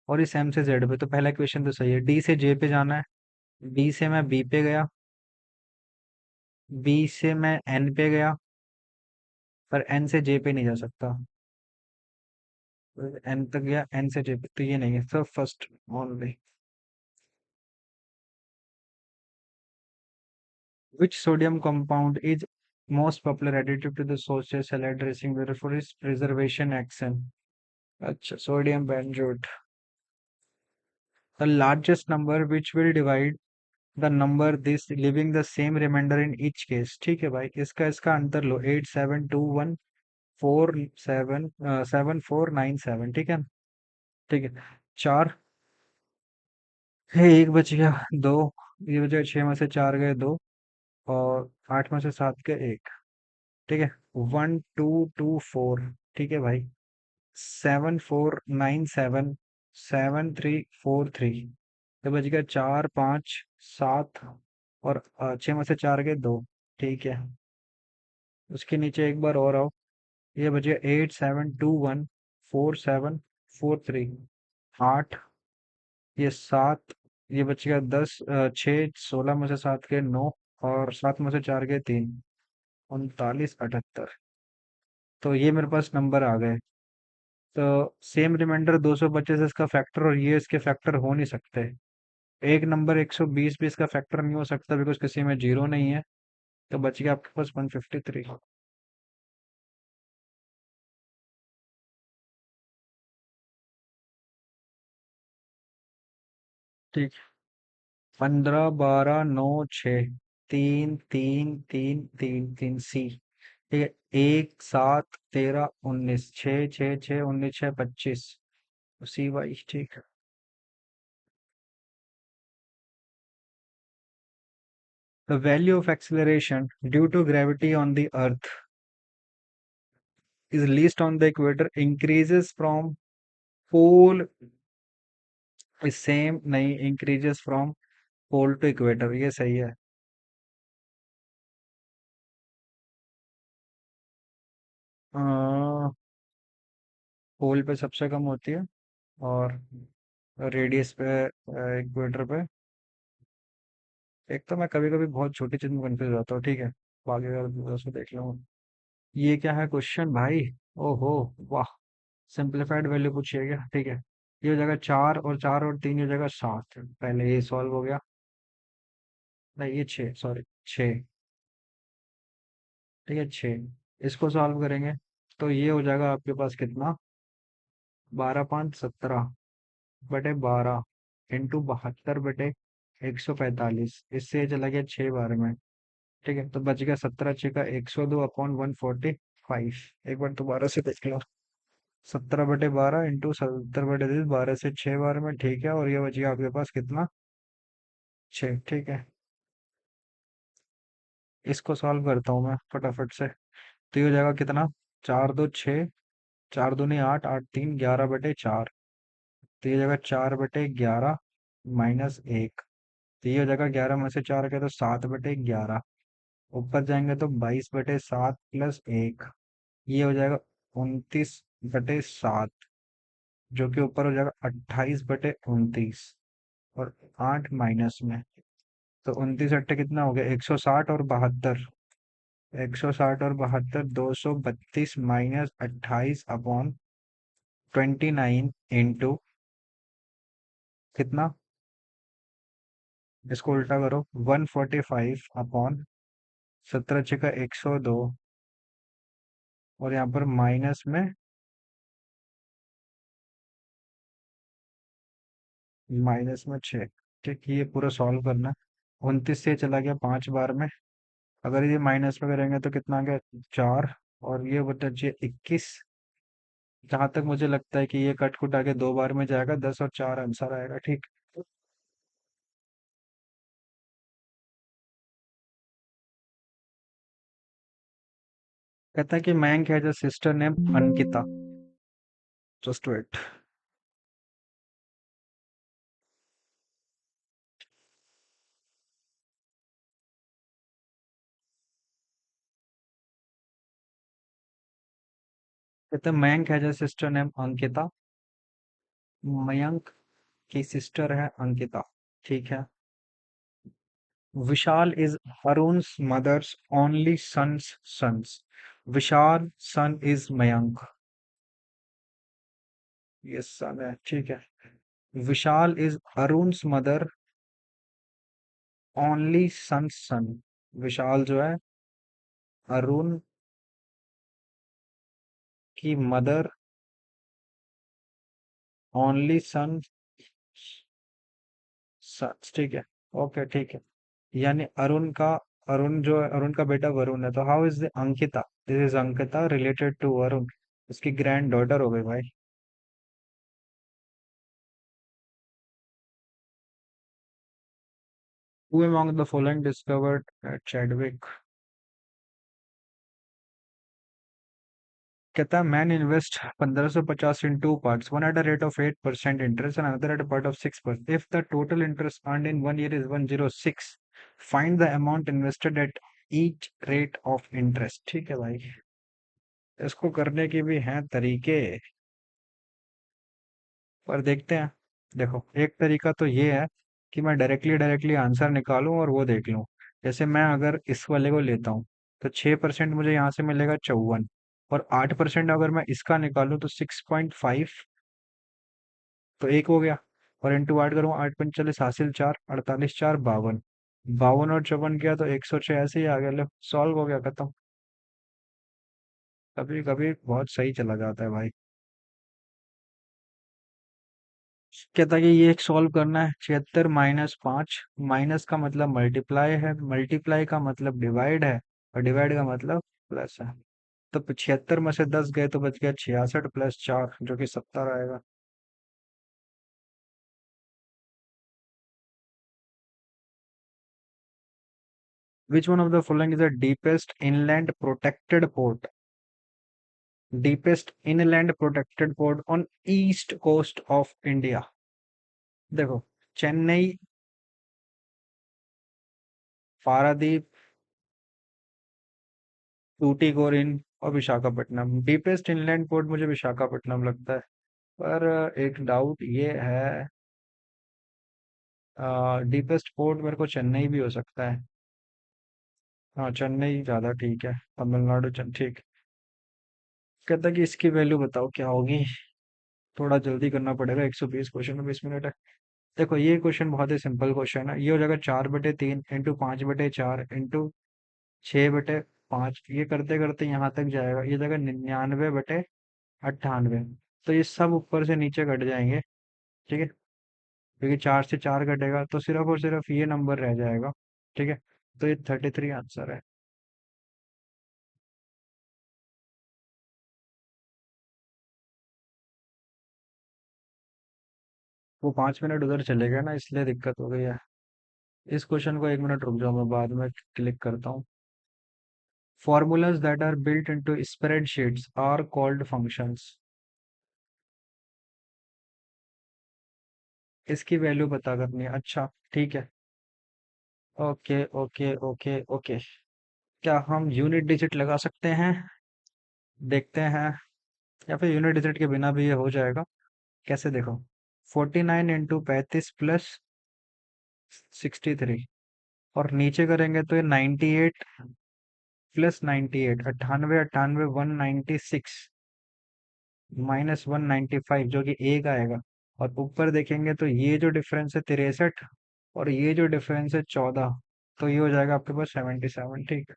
और इस एम से जेड पे, तो पहला क्वेश्चन तो सही है। डी से जे पे जाना है, बी से मैं बी पे गया, बी से मैं एन पे गया, पर एन से जे पे नहीं जा सकता, एन तक गया, एन से जे पे, तो ये नहीं है, तो first only. Which sodium compound is most popular additive to the sauces salad dressing for its preservation action? अच्छा, sodium benzoate. The largest number which will divide the number this leaving the same remainder in each case. ठीक है भाई, इसका इसका अंतर लो, 8721 4 7 7 4 9 7, ठीक है। ठीक है, 4 है, एक बच गया, 2, ये बच गया, 6 में से 4 गए 2, और 8 में से 7 गए 1। ठीक है, 1224, ठीक है भाई। 7497 7343। तो बच गया 4 5 7, और 6 में से 4 गए 2। ठीक है, उसके नीचे एक बार और आओ। ये बच गया 87214743। 8, ये 7, ये बच गया 10, 6, 16 में से 7 गए 9, और 7 में से 4 गए 3। 3978। तो ये मेरे पास नंबर आ गए। तो सेम रिमाइंडर 225 इसका फैक्टर, और ये इसके फैक्टर हो नहीं सकते। एक नंबर 120 भी इसका फैक्टर नहीं हो सकता, बिकॉज किसी में जीरो नहीं है। तो बच गया आपके पास 153। ठीक। 15 12 9 6, 3 3 3 3 3 सी। ठीक है, 1 7 13 19, 6 6 6 19 6 25। सी वाई, ठीक है। The value of acceleration due to gravity on the earth is least on the equator, increases from pole is same, नहीं, increases from pole to equator, ये सही है। पोल पे सबसे कम होती है, और रेडियस पे, इक्वेटर पे। एक तो मैं कभी कभी बहुत छोटी चीज में कंफ्यूज होता हूँ, ठीक है। बाकी अगर उसको देख लूँ। ये क्या है क्वेश्चन भाई? ओहो, वाह। सिंप्लीफाइड वैल्यू पूछिए क्या, ठीक है। ये हो जाएगा 4 और 4 और 3, हो जाएगा 7। पहले ये सॉल्व हो गया। नहीं, ये 6, सॉरी, 6। ठीक है, 6। इसको सॉल्व करेंगे तो ये हो जाएगा आपके पास कितना? 12 5 17 बटे 12 इंटू 72 बटे 145। इससे ये चला गया 6 बार में। ठीक है, तो बच गया 17 6 का 102/145। एक बार दोबारा से देख लो। 17 बटे 12 इंटू 70 बटे 30, 12 से 6 बार में, ठीक है। और ये बच गया आपके पास कितना? 6। ठीक है, इसको सॉल्व करता हूँ मैं फटाफट से। तो ये हो जाएगा कितना? 4 2 6, 4 दूनी 8, 8 3 11 बटे 4। तो ये हो जाएगा 4 बटे 11 -1। तो ये हो जाएगा 11 में से 4 गए तो 7 बटे 11। ऊपर जाएंगे तो 22 बटे 7 + 1। ये हो जाएगा 29 बटे 7, जो कि ऊपर हो जाएगा 28 बटे 29। और 8 माइनस में, तो 29 अट्ठे कितना हो गया? 160 और 72। 160 और 72, 232 -28/29 इंटू कितना? इसको उल्टा करो, 145/17 6 का 102, और यहाँ पर माइनस में, -6। ठीक, ये पूरा सॉल्व करना है। 29 से चला गया 5 बार में। अगर ये माइनस में करेंगे तो कितना आ गया? 4। और ये बचा 21। जहां तक मुझे लगता है कि ये कट कुट आके 2 बार में जाएगा, 10 और 4 आंसर आएगा, ठीक। कहता है कि Mayank has a sister name Ankita. Just wait. कहते हैं Mayank has a sister name Ankita. Mayank की सिस्टर है अंकिता, ठीक है। Vishal is Arun's mother's only sons. Vishal son is Mayank. ये सन है, ठीक है। Vishal is Arun's mother only son. Vishal जो है, अरुण की मदर ओनली सन, सच, ठीक है। ओके, ठीक है। यानी अरुण का, अरुण जो है, अरुण का बेटा वरुण है, तो how is the Ankita, this is Ankita related to Varun. उसकी ग्रैंड डॉटर हो गई भाई। Who among the following discovered at Chadwick? कहता है man invest 1550 in two parts, one at a rate of 8% interest and another at a part of 6%, if the total interest earned in 1 year is 106, find the amount invested at each rate of interest. ठीक है भाई, इसको करने के भी हैं तरीके, पर देखते हैं। देखो एक तरीका तो ये है कि मैं डायरेक्टली डायरेक्टली आंसर निकालूं और वो देख लूं। जैसे मैं अगर इस वाले को लेता हूँ तो 6% मुझे यहाँ से मिलेगा 54, और 8% अगर मैं इसका निकालूं तो 6.5, तो एक हो गया। और इंटू 8 करूँ, 8 × 5 = हासिल 4, 48 4 52, 52 और 54 किया तो 106 ऐसे ही आ गया। लो सॉल्व हो गया, खत्म। कभी कभी बहुत सही चला जाता है भाई। कहता है कि ये एक सॉल्व करना है। 76 - 5, माइनस का मतलब मल्टीप्लाई है, मल्टीप्लाई का मतलब डिवाइड है, और डिवाइड का मतलब प्लस है। तो 76 में से 10 गए तो बच गया 66 + 4 जो कि 70 आएगा। Which one of the following is the deepest inland protected port, deepest inland protected port on east coast of India? देखो, चेन्नई, पारादीप, टूटीकोरिन और विशाखापट्टनम। डीपेस्ट इनलैंड पोर्ट मुझे विशाखापट्टनम लगता है, पर एक डाउट ये है, डीपेस्ट पोर्ट मेरे को चेन्नई भी हो सकता है। हाँ चेन्नई ज्यादा ठीक है, तमिलनाडु ठीक। कहता है कि इसकी वैल्यू बताओ क्या होगी। थोड़ा जल्दी करना पड़ेगा, 120 क्वेश्चन में 20 मिनट है। देखो ये क्वेश्चन बहुत ही सिंपल क्वेश्चन है। ये हो जाएगा 4/3 इंटू 5/4 इंटू 6/5। ये करते करते यहाँ तक जाएगा, ये जाएगा 99/98। तो ये सब ऊपर से नीचे कट जाएंगे, ठीक है, क्योंकि 4 से 4 कटेगा तो सिर्फ और सिर्फ ये नंबर रह जाएगा। ठीक है, तो ये 33 आंसर है। वो 5 मिनट उधर चले गए ना, इसलिए दिक्कत हो गई है। इस क्वेश्चन को 1 मिनट रुक जाओ, मैं बाद में क्लिक करता हूँ। Formulas that are built into spreadsheets are called functions। इसकी वैल्यू पता करनी है, अच्छा ठीक है। Okay okay okay okay. क्या हम यूनिट डिजिट लगा सकते हैं? देखते हैं, या फिर यूनिट डिजिट के बिना भी ये हो जाएगा। कैसे, देखो, 49 × 35 प्लस 63, और नीचे करेंगे तो ये 98 + 98, 98 98 196 -195 जो कि एक आएगा। और ऊपर देखेंगे तो ये जो डिफरेंस है 63, और ये जो डिफरेंस है 14, तो ये हो जाएगा आपके पास 77। ठीक है।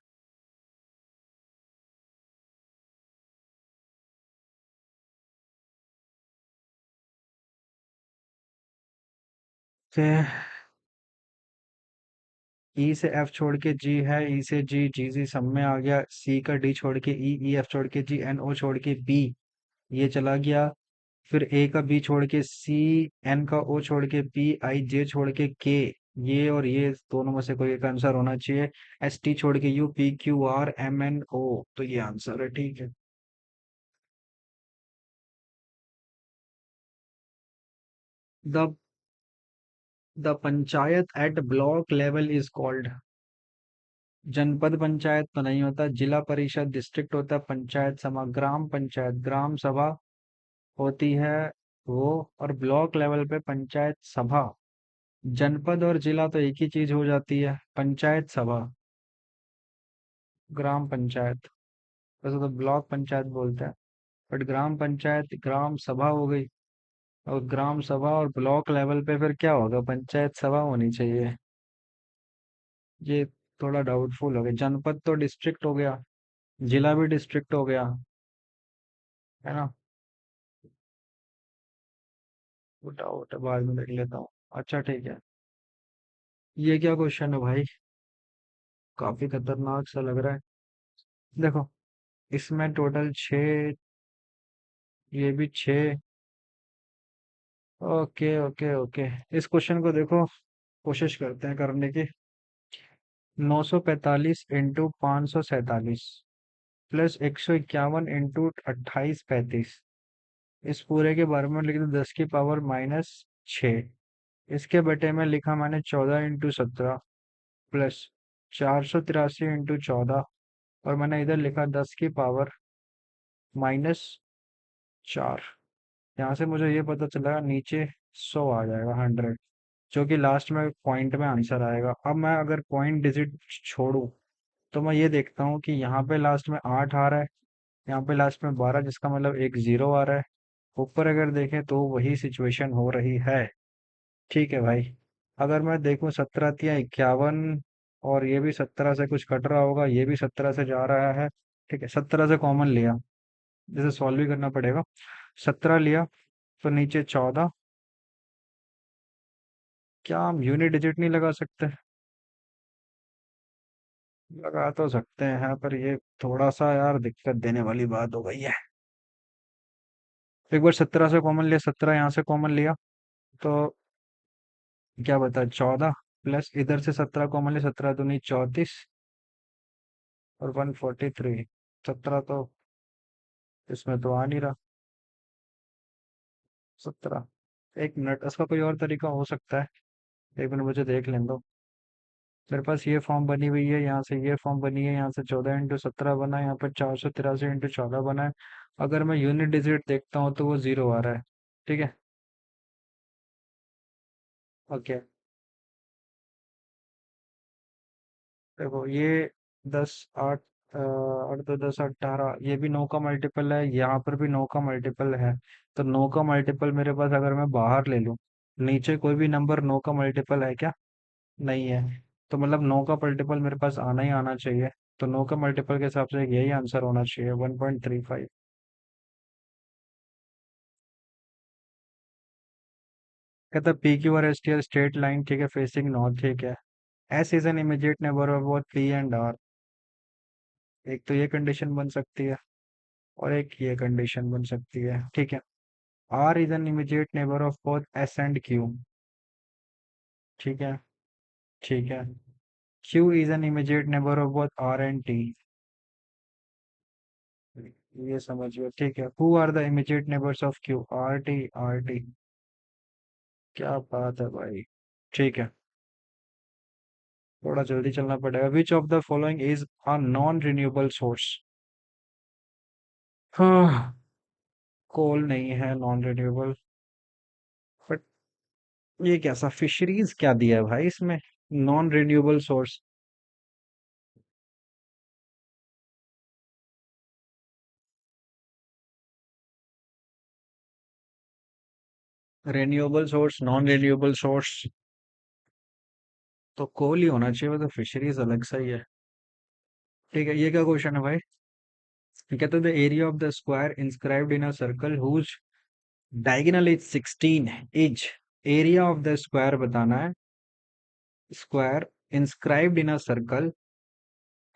फिर ई से एफ छोड़ के जी है, ई से जी, जी जी सब में आ गया, सी का डी छोड़ के ई, ई एफ छोड़ के जी, एन ओ छोड़ के बी, ये चला गया। फिर ए का बी छोड़ के सी, एन का ओ छोड़ के पी, आई जे छोड़ के के, ये और ये दोनों में से कोई एक आंसर होना चाहिए। एस टी छोड़ के U, P Q R M N O, तो ये आंसर है। ठीक है। The the panchayat at block level is called. Janpad Panchayat तो नहीं होता, जिला परिषद डिस्ट्रिक्ट होता है, पंचायत सभा ग्राम पंचायत, ग्राम सभा होती है वो, और ब्लॉक लेवल पे पंचायत सभा। जनपद और जिला तो एक ही चीज हो जाती है, पंचायत सभा, ग्राम पंचायत। वैसे तो ब्लॉक पंचायत बोलते हैं, बट ग्राम पंचायत ग्राम सभा हो गई। और ग्राम सभा और ब्लॉक लेवल पे फिर क्या होगा, पंचायत सभा होनी चाहिए। ये थोड़ा डाउटफुल हो गया। जनपद तो डिस्ट्रिक्ट हो गया, जिला भी डिस्ट्रिक्ट हो गया, है ना। वो डाउट है, बाद में देख लेता हूँ। अच्छा ठीक है। ये क्या क्वेश्चन है भाई, काफी खतरनाक सा लग रहा है। देखो, इसमें टोटल 6, ये भी 6। Okay okay okay. इस क्वेश्चन को देखो, कोशिश करते हैं करने की। 945 × 547, प्लस 151 इंटू 2835। इस पूरे के बारे में लिख दो 10 की पावर -6। इसके बटे में लिखा मैंने 14 इंटू 17 प्लस 483 इंटू 14। और मैंने इधर लिखा 10 की पावर -4। यहाँ से मुझे ये पता चला नीचे 100 आ जाएगा, 100, जो कि लास्ट में पॉइंट में आंसर आएगा। अब मैं अगर पॉइंट डिजिट छोड़ूं तो मैं ये देखता हूँ कि यहाँ पे लास्ट में 8 आ रहा है, यहाँ पे लास्ट में 12, जिसका मतलब एक जीरो आ रहा है। ऊपर अगर देखें तो वही सिचुएशन हो रही है। ठीक है भाई। अगर मैं देखूं 17 या 51, और ये भी 17 से कुछ कट रहा होगा, ये भी 17 से जा रहा है। ठीक है, 17 से कॉमन लिया, जैसे सॉल्व भी करना पड़ेगा। 17 लिया तो नीचे 14। क्या हम यूनिट डिजिट नहीं लगा सकते? लगा तो सकते हैं, पर ये थोड़ा सा यार दिक्कत देने वाली बात हो गई है। एक बार 17 से कॉमन लिया, 17 यहाँ से कॉमन लिया, तो क्या बता, 14 प्लस इधर से 17 कॉमन लिया, 17 दूनी 34 और 143। 17 तो इसमें तो आ नहीं रहा। 17। एक मिनट, इसका कोई और तरीका हो सकता है? एक मिनट मुझे देख लेने दो। मेरे पास ये फॉर्म बनी हुई है, यहाँ से ये फॉर्म बनी है, यहाँ से 14 इंटू 17 बना है, यहाँ पर 483 इंटू 14 बना है। अगर मैं यूनिट डिजिट देखता हूँ तो वो जीरो आ रहा है। ठीक है। ओके। देखो ये 10 8, 8 2 10 18, ये भी 9 का मल्टीपल है, यहाँ पर भी 9 का मल्टीपल है। तो 9 का मल्टीपल मेरे पास अगर मैं बाहर ले लूँ, नीचे कोई भी नंबर 9 का मल्टीपल है क्या? नहीं है। तो मतलब 9 का मल्टीपल मेरे पास आना ही आना चाहिए। तो 9 का मल्टीपल के हिसाब से यही आंसर होना चाहिए, 1.35। कहता पी क्यू और S T are straight line, ठीक है, फेसिंग नॉर्थ, ठीक है। S is an immediate neighbour of both P and R. एक तो ये कंडीशन बन सकती है, और एक ये कंडीशन बन सकती है, ठीक है। R is an immediate neighbour of both S and Q. ठीक है। ठीक है। Q is an immediate neighbour of both R and T. ये समझिए, ठीक है। Who are the immediate neighbours of Q? R T, R T. क्या बात है भाई। ठीक है। थोड़ा जल्दी चलना पड़ेगा। विच of the following is a non renewable source? हाँ, कोल नहीं है नॉन रिन्यूएबल। बट ये कैसा फिशरीज क्या दिया है भाई इसमें? Non renewable source. Renewable source, non renewable source, तो कोल ही होना चाहिए, वो तो फिशरीज अलग सा ही है। ठीक है, ये क्या क्वेश्चन है भाई? कहते हैं the area of the square inscribed in a circle whose diagonal is 16 is. Area of the square बताना है। Square inscribed in a circle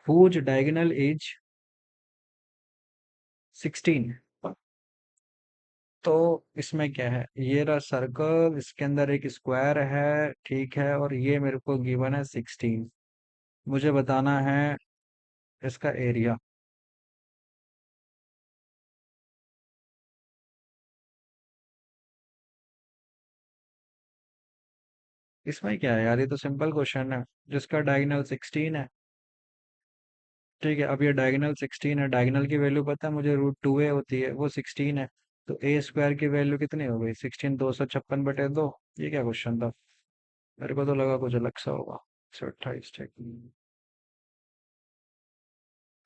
whose diagonal is 16। तो इसमें क्या है, ये रहा सर्कल, इसके अंदर एक स्क्वायर है, ठीक है, और ये मेरे को गिवन है 16। मुझे बताना है इसका एरिया। इसमें क्या है यार, ये तो सिंपल क्वेश्चन है। जिसका डायगोनल 16 है, ठीक है। अब ये डायगोनल 16 है, डायगोनल की वैल्यू पता है मुझे, √2a होती है, वो 16 है। तो ए स्क्वायर की वैल्यू कितनी हो गई? 16, 256/2। ये क्या क्वेश्चन था? मेरे को तो लगा कुछ अलग सा होगा। 128, ठीक।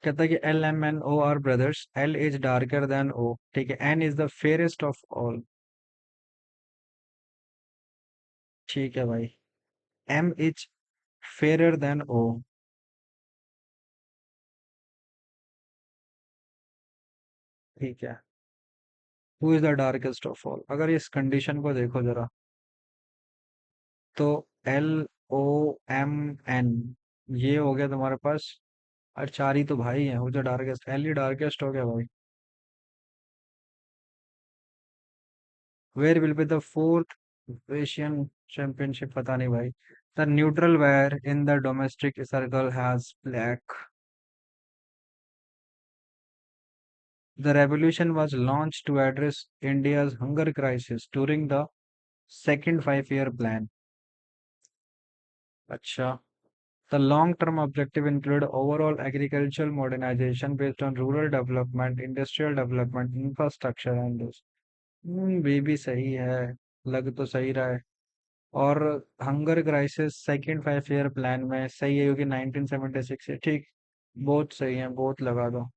कहता है कि L M N O are brothers, L is darker than O, ठीक है, N is the fairest of all. ठीक है भाई। M is fairer than O. ठीक है। Who is the darkest of all? अगर इस कंडीशन को देखो जरा, तो एल ओ एम एन, ये हो गया तुम्हारे पास। और चार ही तो भाई हैं, वो जो डार्केस्ट, एल ही डार्केस्ट हो गया भाई। Where will be the fourth Asian championship? पता नहीं भाई। The neutral wire in the domestic circle has black. The revolution was launched to address India's hunger crisis during the second five-year plan. अच्छा. The long-term objective include overall agricultural modernization based on rural development, industrial development, infrastructure and this. ये भी सही है. लग तो सही रहा है. और hunger crisis second five year plan में सही है क्योंकि 1976 है. ठीक. बहुत सही है. बहुत लगा दो.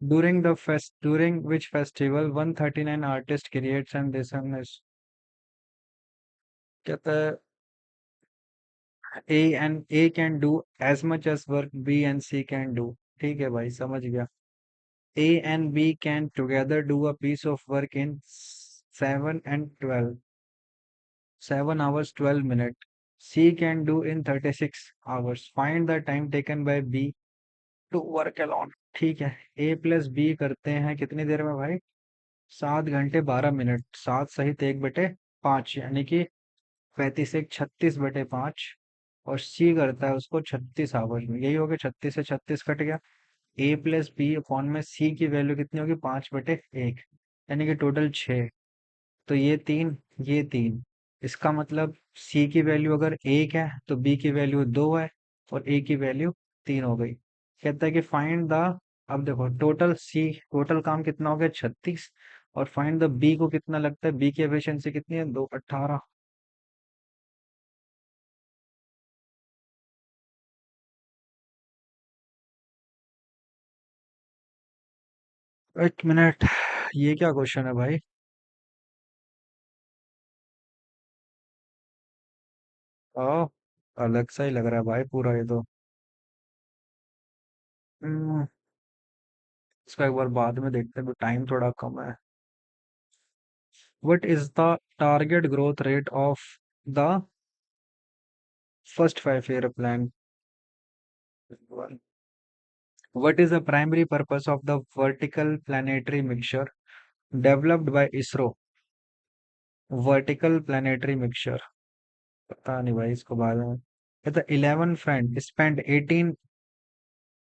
During which festival 139 artist creates and this कहता है A can do as much as work B and C can do. ठीक है भाई समझ गया. A and B can together do a piece of work in 7 hours 12 minutes. C can do in 36 hours. Find the time taken by B to work alone. ठीक है. A plus B करते हैं कितनी देर में भाई? 7 घंटे 12 मिनट. 7 सहित 1/5 यानी कि 35 1 36/5. और सी करता है उसको 36 आवर्स में. यही हो गया. 36 से 36 कट गया. ए प्लस बी अपॉन में सी की वैल्यू कितनी होगी? 5/1 यानी कि टोटल 6. तो ये तीन इसका मतलब सी की वैल्यू अगर 1 है तो बी की वैल्यू 2 है और ए की वैल्यू 3 हो गई. कहता है कि फाइंड द. अब देखो टोटल काम कितना हो गया? 36. और फाइंड द बी को कितना लगता है? बी की एफिशिएंसी कितनी है? 18. एक मिनट. ये क्या क्वेश्चन है भाई? ओ, अलग सा ही लग रहा है भाई पूरा ये तो. हम्म, इसका एक बार बाद में देखते हैं. टाइम थोड़ा कम है. What is the target growth rate of the first five-year plan? What is the primary purpose of the vertical planetary mixture developed by ISRO? Vertical planetary mixture. पता नहीं भाई इसको बाद में. The 11 friend spent 18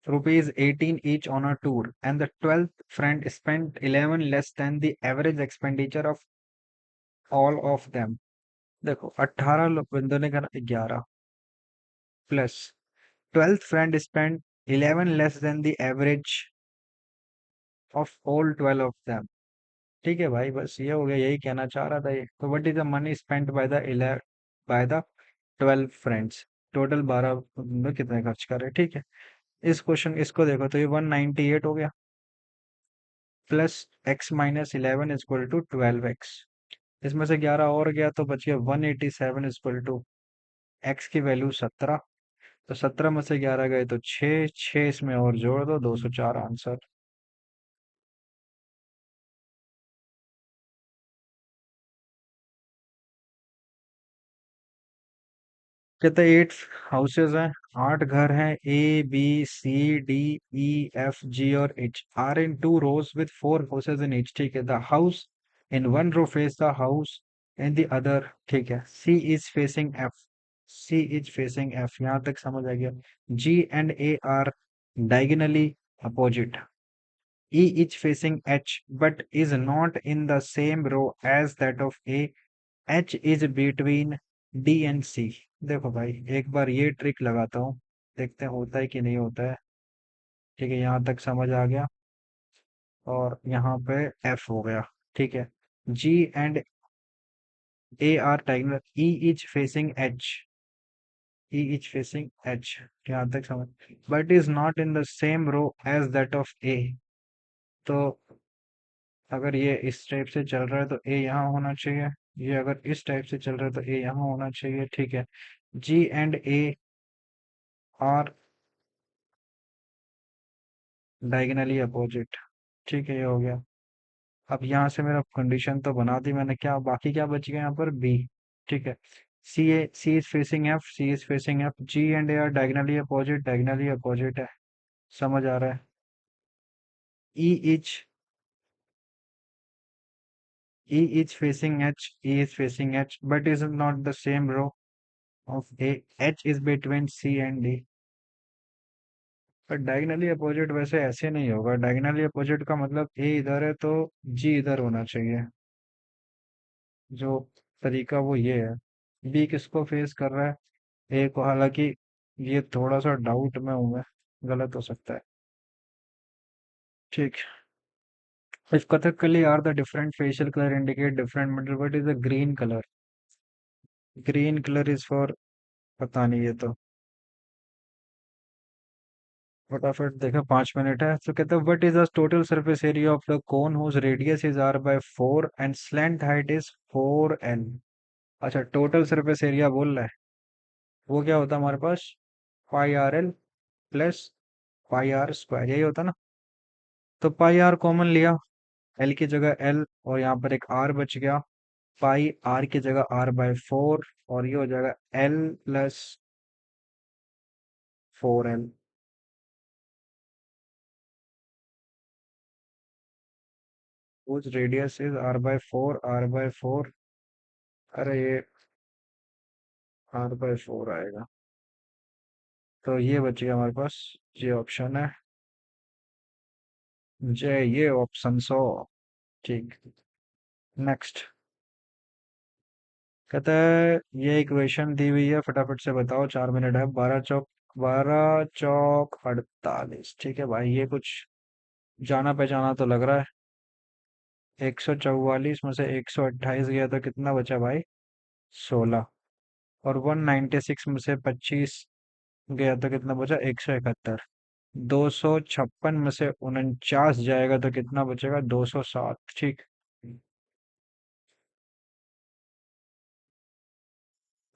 rupees 18 each on a tour, and the 12th friend spent 11 less than the average expenditure of all of them. देखो 18 लोग बंदों ने करा 11 plus 12th friend spent 11 less than the average of all 12 of them. ठीक है भाई बस ये हो गया. यही कहना चाह रहा था ये. तो what is the money spent by the 12 friends. Total 12 में कितने खर्च कर रहे हैं. ठीक है. इस क्वेश्चन इसको देखो तो ये 198 हो गया. Plus X minus 11 equal to 12x. इसमें से 11 और गया तो बच गया 187 इक्वल टू एक्स की वैल्यू 17. तो 17 में से 11 गए तो 6. 6 इसमें और जोड़ दो 204 आंसर. कहते हैं 8 हाउसेज हैं. 8 घर हैं. A B C D E F G और H are in 2 rows with 4 houses in each. ठीक है. The house in one row face the house in the other. ठीक है. सी इज फेसिंग F यहाँ तक समझ आ गया. G and A are diagonally opposite. E is facing H but is not in the same row as that of A. H is between D and C. देखो भाई एक बार ये trick लगाता हूँ. देखते हैं होता है कि नहीं होता है. ठीक है. यहाँ तक समझ आ गया. और यहाँ पे F हो गया. ठीक है. G and A are diagonal. E is facing H. यहाँ तक समझ. But is not in the same row as that of A. तो अगर ये इस टाइप से चल रहा है तो ए यहाँ होना चाहिए. ये अगर इस टाइप से चल रहा है तो ए यहाँ होना चाहिए. ठीक है. G and A are diagonally opposite. ठीक है. ये हो गया. अब यहाँ से मेरा कंडीशन तो बना दी मैंने. क्या बाकी क्या बच गया यहाँ पर? बी. ठीक है. C is facing F G and A are diagonally opposite है. समझ आ रहा है. E is E is facing H but is not the same row of A. H is between C and D. पर diagonally opposite वैसे ऐसे नहीं होगा। डायगनली अपोजिट का मतलब ए इधर है तो जी इधर होना चाहिए। जो तरीका वो ये है। बी किसको फेस कर रहा है, ए को। हालांकि ये थोड़ा सा डाउट में हूं मैं, गलत हो सकता है। ठीक। If Kathakali are the different facial color indicate different mental, what is the green color? Green color is for, पता नहीं ये तो। फटाफट देखो, 5 मिनट है तो कहते हैं what is the total surface area of the cone whose radius is r by 4 and slant height is 4 l. अच्छा, टोटल सरफेस एरिया बोल रहा है। वो क्या होता है हमारे पास, pi r l plus pi r square, यही होता ना। तो पाई आर कॉमन लिया, एल की जगह एल, और यहाँ पर एक आर बच गया। पाई आर की जगह आर बाय 4, और ये हो जाएगा L plus 4 L. whose radius is r by 4। अरे ये r by 4 आएगा। तो ये बच गया हमारे पास, ये ऑप्शन है, जे ये ऑप्शन सो। ठीक। नेक्स्ट। कहता है ये इक्वेशन दी हुई है, फटाफट से बताओ, 4 मिनट है। 12 चौक 48, ठीक है भाई, ये कुछ जाना पहचाना तो लग रहा है। 144 में से 128 गया तो कितना बचा भाई, 16। और 196 में से 25 गया तो कितना बचा, 171। 256 में से 49 जाएगा तो कितना बचेगा, 207। ठीक।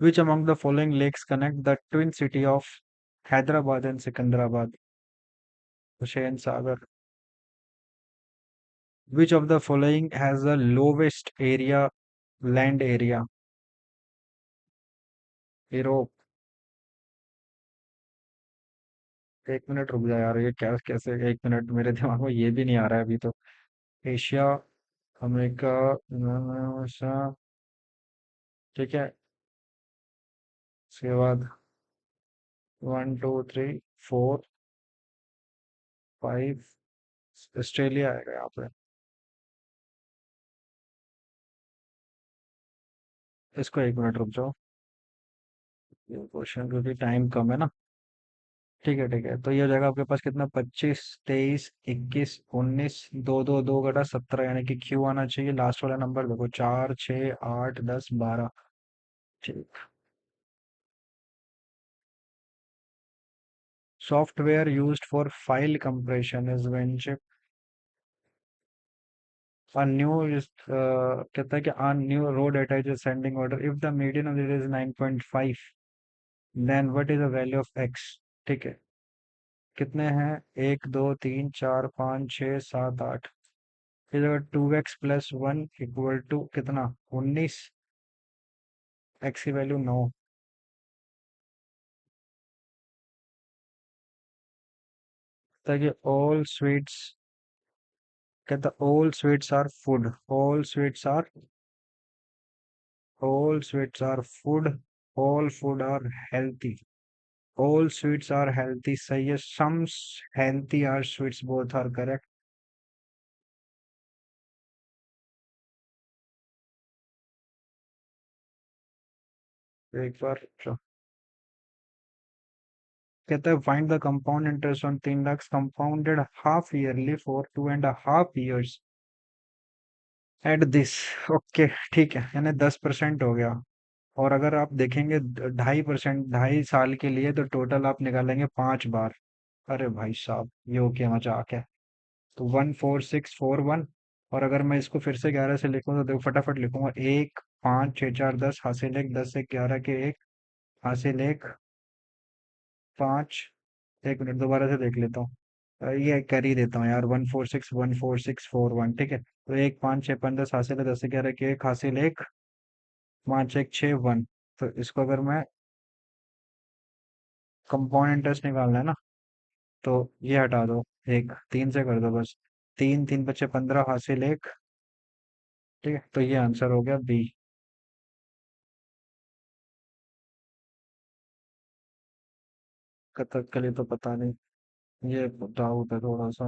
Which among the following lakes connect the twin city of Hyderabad and Secunderabad? Hussain Sagar. Which of the following has the lowest area, land area? Europe. 1 minute रुक जा यार, ये क्या कैसे 1 मिनट, मेरे दिमाग में ये भी नहीं आ रहा है अभी तो। एशिया, अमेरिका, ठीक है। उसके बाद 1 2 3 4 5, ऑस्ट्रेलिया आएगा यहाँ पे। इसको 1 मिनट रुक जाओ, ये क्वेश्चन क्योंकि टाइम कम है ना। ठीक है ठीक है, तो ये हो जाएगा आपके पास कितना, 25 23 21 19, 2 2 2 घटा 17, यानी कि क्यू आना चाहिए लास्ट वाला नंबर। देखो 4 6 8 10 12। ठीक। Software used for file compression is WinZip। A new is कहता है कि a new row data is ascending order if the median of it is 9.5, then what is the value of x। ठीक है। कितने हैं, 1 2 3 4 5 6 7 8। इस जगह 2x+1 इक्वल टू कितना, 19। एक्स की वैल्यू 9। ताकि all sweets are food, all sweets are food, all food are healthy, all sweets are healthy सही है। Some healthy are sweets, both are correct. एक बार कहता है find the compound interest on 3 lakh compounded half yearly for 2.5 years at this. Okay. ठीक है, यानी 10% हो गया। और अगर आप देखेंगे 2.5%, 2.5 साल के लिए, तो टोटल आप निकालेंगे 5 बार। अरे भाई साहब, ये हो क्या मजाक है। तो 14641। और अगर मैं इसको फिर से 11 से लिखूं तो देखो, फटाफट लिखूंगा, 1 5 6 4 10 हासिल एक, 10 से 11 के एक, हासिल एक, 5। 1 मिनट दोबारा से देख लेता हूँ। ये कर ही देता हूँ यार, 1461461, ठीक है। तो 1 5 6 5 10 हासिल है, 10 से 11 के एक, हासिल एक, 5 1 6 1। तो इसको अगर मैं कंपाउंड इंटरेस्ट निकालना है ना, तो ये हटा दो, एक 3 से कर दो बस। 3 3 बचे 15, हासिल एक। ठीक है, तो ये आंसर हो गया बी। कथक के लिए तो पता नहीं। ये डाउट है थोड़ा सा।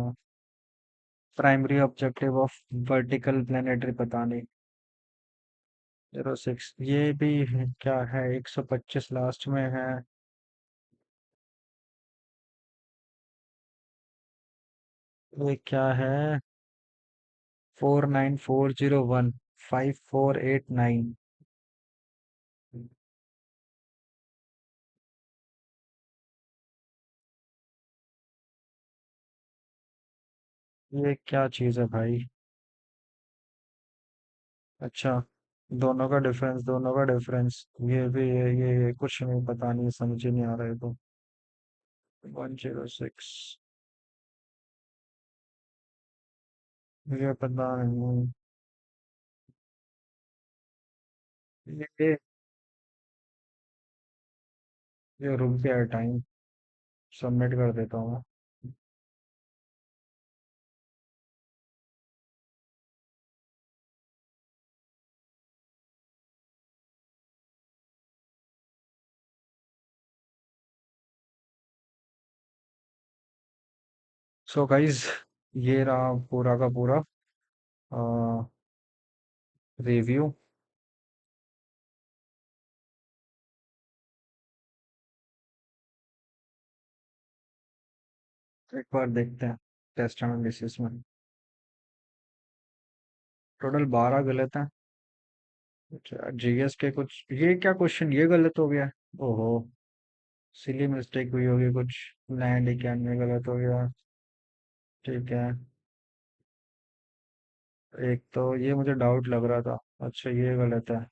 Primary objective of vertical planetary पता नहीं। 06 ये भी क्या है, 125 लास्ट में है। ये क्या है, 4940154889। ये क्या चीज़ है भाई। अच्छा, दोनों का डिफरेंस ये भी है, ये कुछ नहीं, पता नहीं, समझ ही नहीं आ रहा है तो। 106, ये पता नहीं। ये ये रुक गया टाइम, सबमिट कर देता हूँ। सो गाइज, ये रहा पूरा का पूरा रिव्यू। एक बार देखते हैं टेस्ट एनालिसिस में। टोटल 12 गलत हैं। अच्छा, जीएस के कुछ, ये क्या क्वेश्चन ये गलत हो गया। ओहो, सिली मिस्टेक हुई होगी कुछ। लैंड कैन में गलत हो गया। ठीक है। एक तो ये मुझे डाउट लग रहा था। अच्छा, ये गलत है।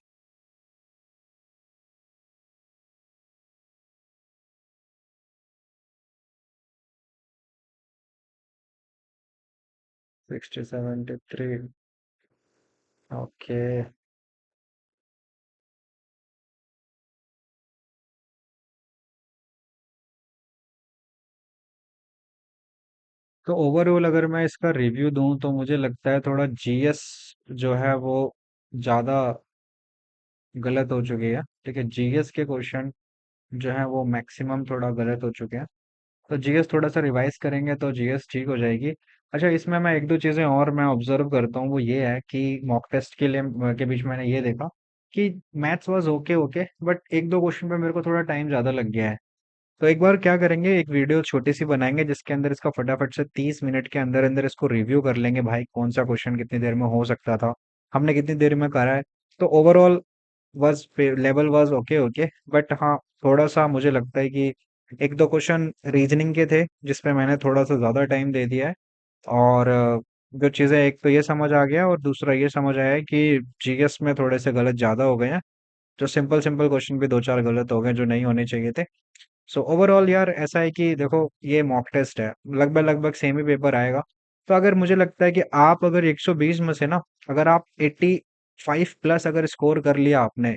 6073। ओके। तो ओवरऑल अगर मैं इसका रिव्यू दूं तो मुझे लगता है थोड़ा जीएस जो है वो ज़्यादा गलत हो चुकी है। ठीक है, जीएस के क्वेश्चन जो है वो मैक्सिमम थोड़ा गलत हो चुके हैं। तो जीएस थोड़ा सा रिवाइज करेंगे तो जीएस ठीक हो जाएगी। अच्छा, इसमें मैं एक दो चीज़ें और मैं ऑब्जर्व करता हूँ, वो ये है कि मॉक टेस्ट के लिए के बीच मैंने ये देखा कि maths was okay okay, but एक दो क्वेश्चन पे मेरे को थोड़ा टाइम ज़्यादा लग गया है। तो एक बार क्या करेंगे, एक वीडियो छोटी सी बनाएंगे जिसके अंदर इसका फटाफट से 30 मिनट के अंदर अंदर इसको रिव्यू कर लेंगे भाई, कौन सा क्वेश्चन कितनी देर में हो सकता था, हमने कितनी देर में करा है। तो overall was level was okay okay, but हाँ, थोड़ा सा मुझे लगता है कि एक दो क्वेश्चन रीजनिंग के थे जिसपे मैंने थोड़ा सा ज्यादा टाइम दे दिया है। और जो चीजें, एक तो ये समझ आ गया और दूसरा ये समझ आया है कि जीएस में थोड़े से गलत ज्यादा हो गए हैं। जो सिंपल सिंपल क्वेश्चन भी दो चार गलत हो गए जो नहीं होने चाहिए थे। सो ओवरऑल यार ऐसा है कि देखो, ये मॉक टेस्ट है, लगभग लगभग सेम ही पेपर आएगा। तो अगर मुझे लगता है कि आप अगर 120 में से ना, अगर आप 85 प्लस अगर स्कोर कर लिया आपने,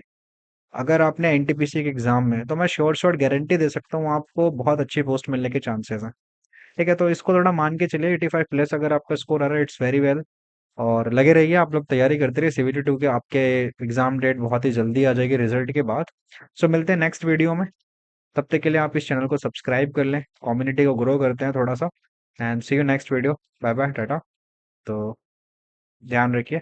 अगर आपने एनटीपीसी के एग्जाम में, तो मैं श्योर शॉट गारंटी दे सकता हूँ आपको बहुत अच्छी पोस्ट मिलने के चांसेस हैं। ठीक है, तो इसको थोड़ा मान के चलिए, 85 प्लस अगर आपका स्कोर आ रहा है, इट्स वेरी वेल। और लगे रहिए आप लोग, तैयारी करते रहिए सीवीटी 2 के, आपके एग्जाम डेट बहुत ही जल्दी आ जाएगी रिजल्ट के बाद। सो मिलते हैं नेक्स्ट वीडियो में। तब तक के लिए आप इस चैनल को सब्सक्राइब कर लें, कम्युनिटी को ग्रो करते हैं थोड़ा सा। And see you next video. Bye bye, tata. तो ध्यान रखिए।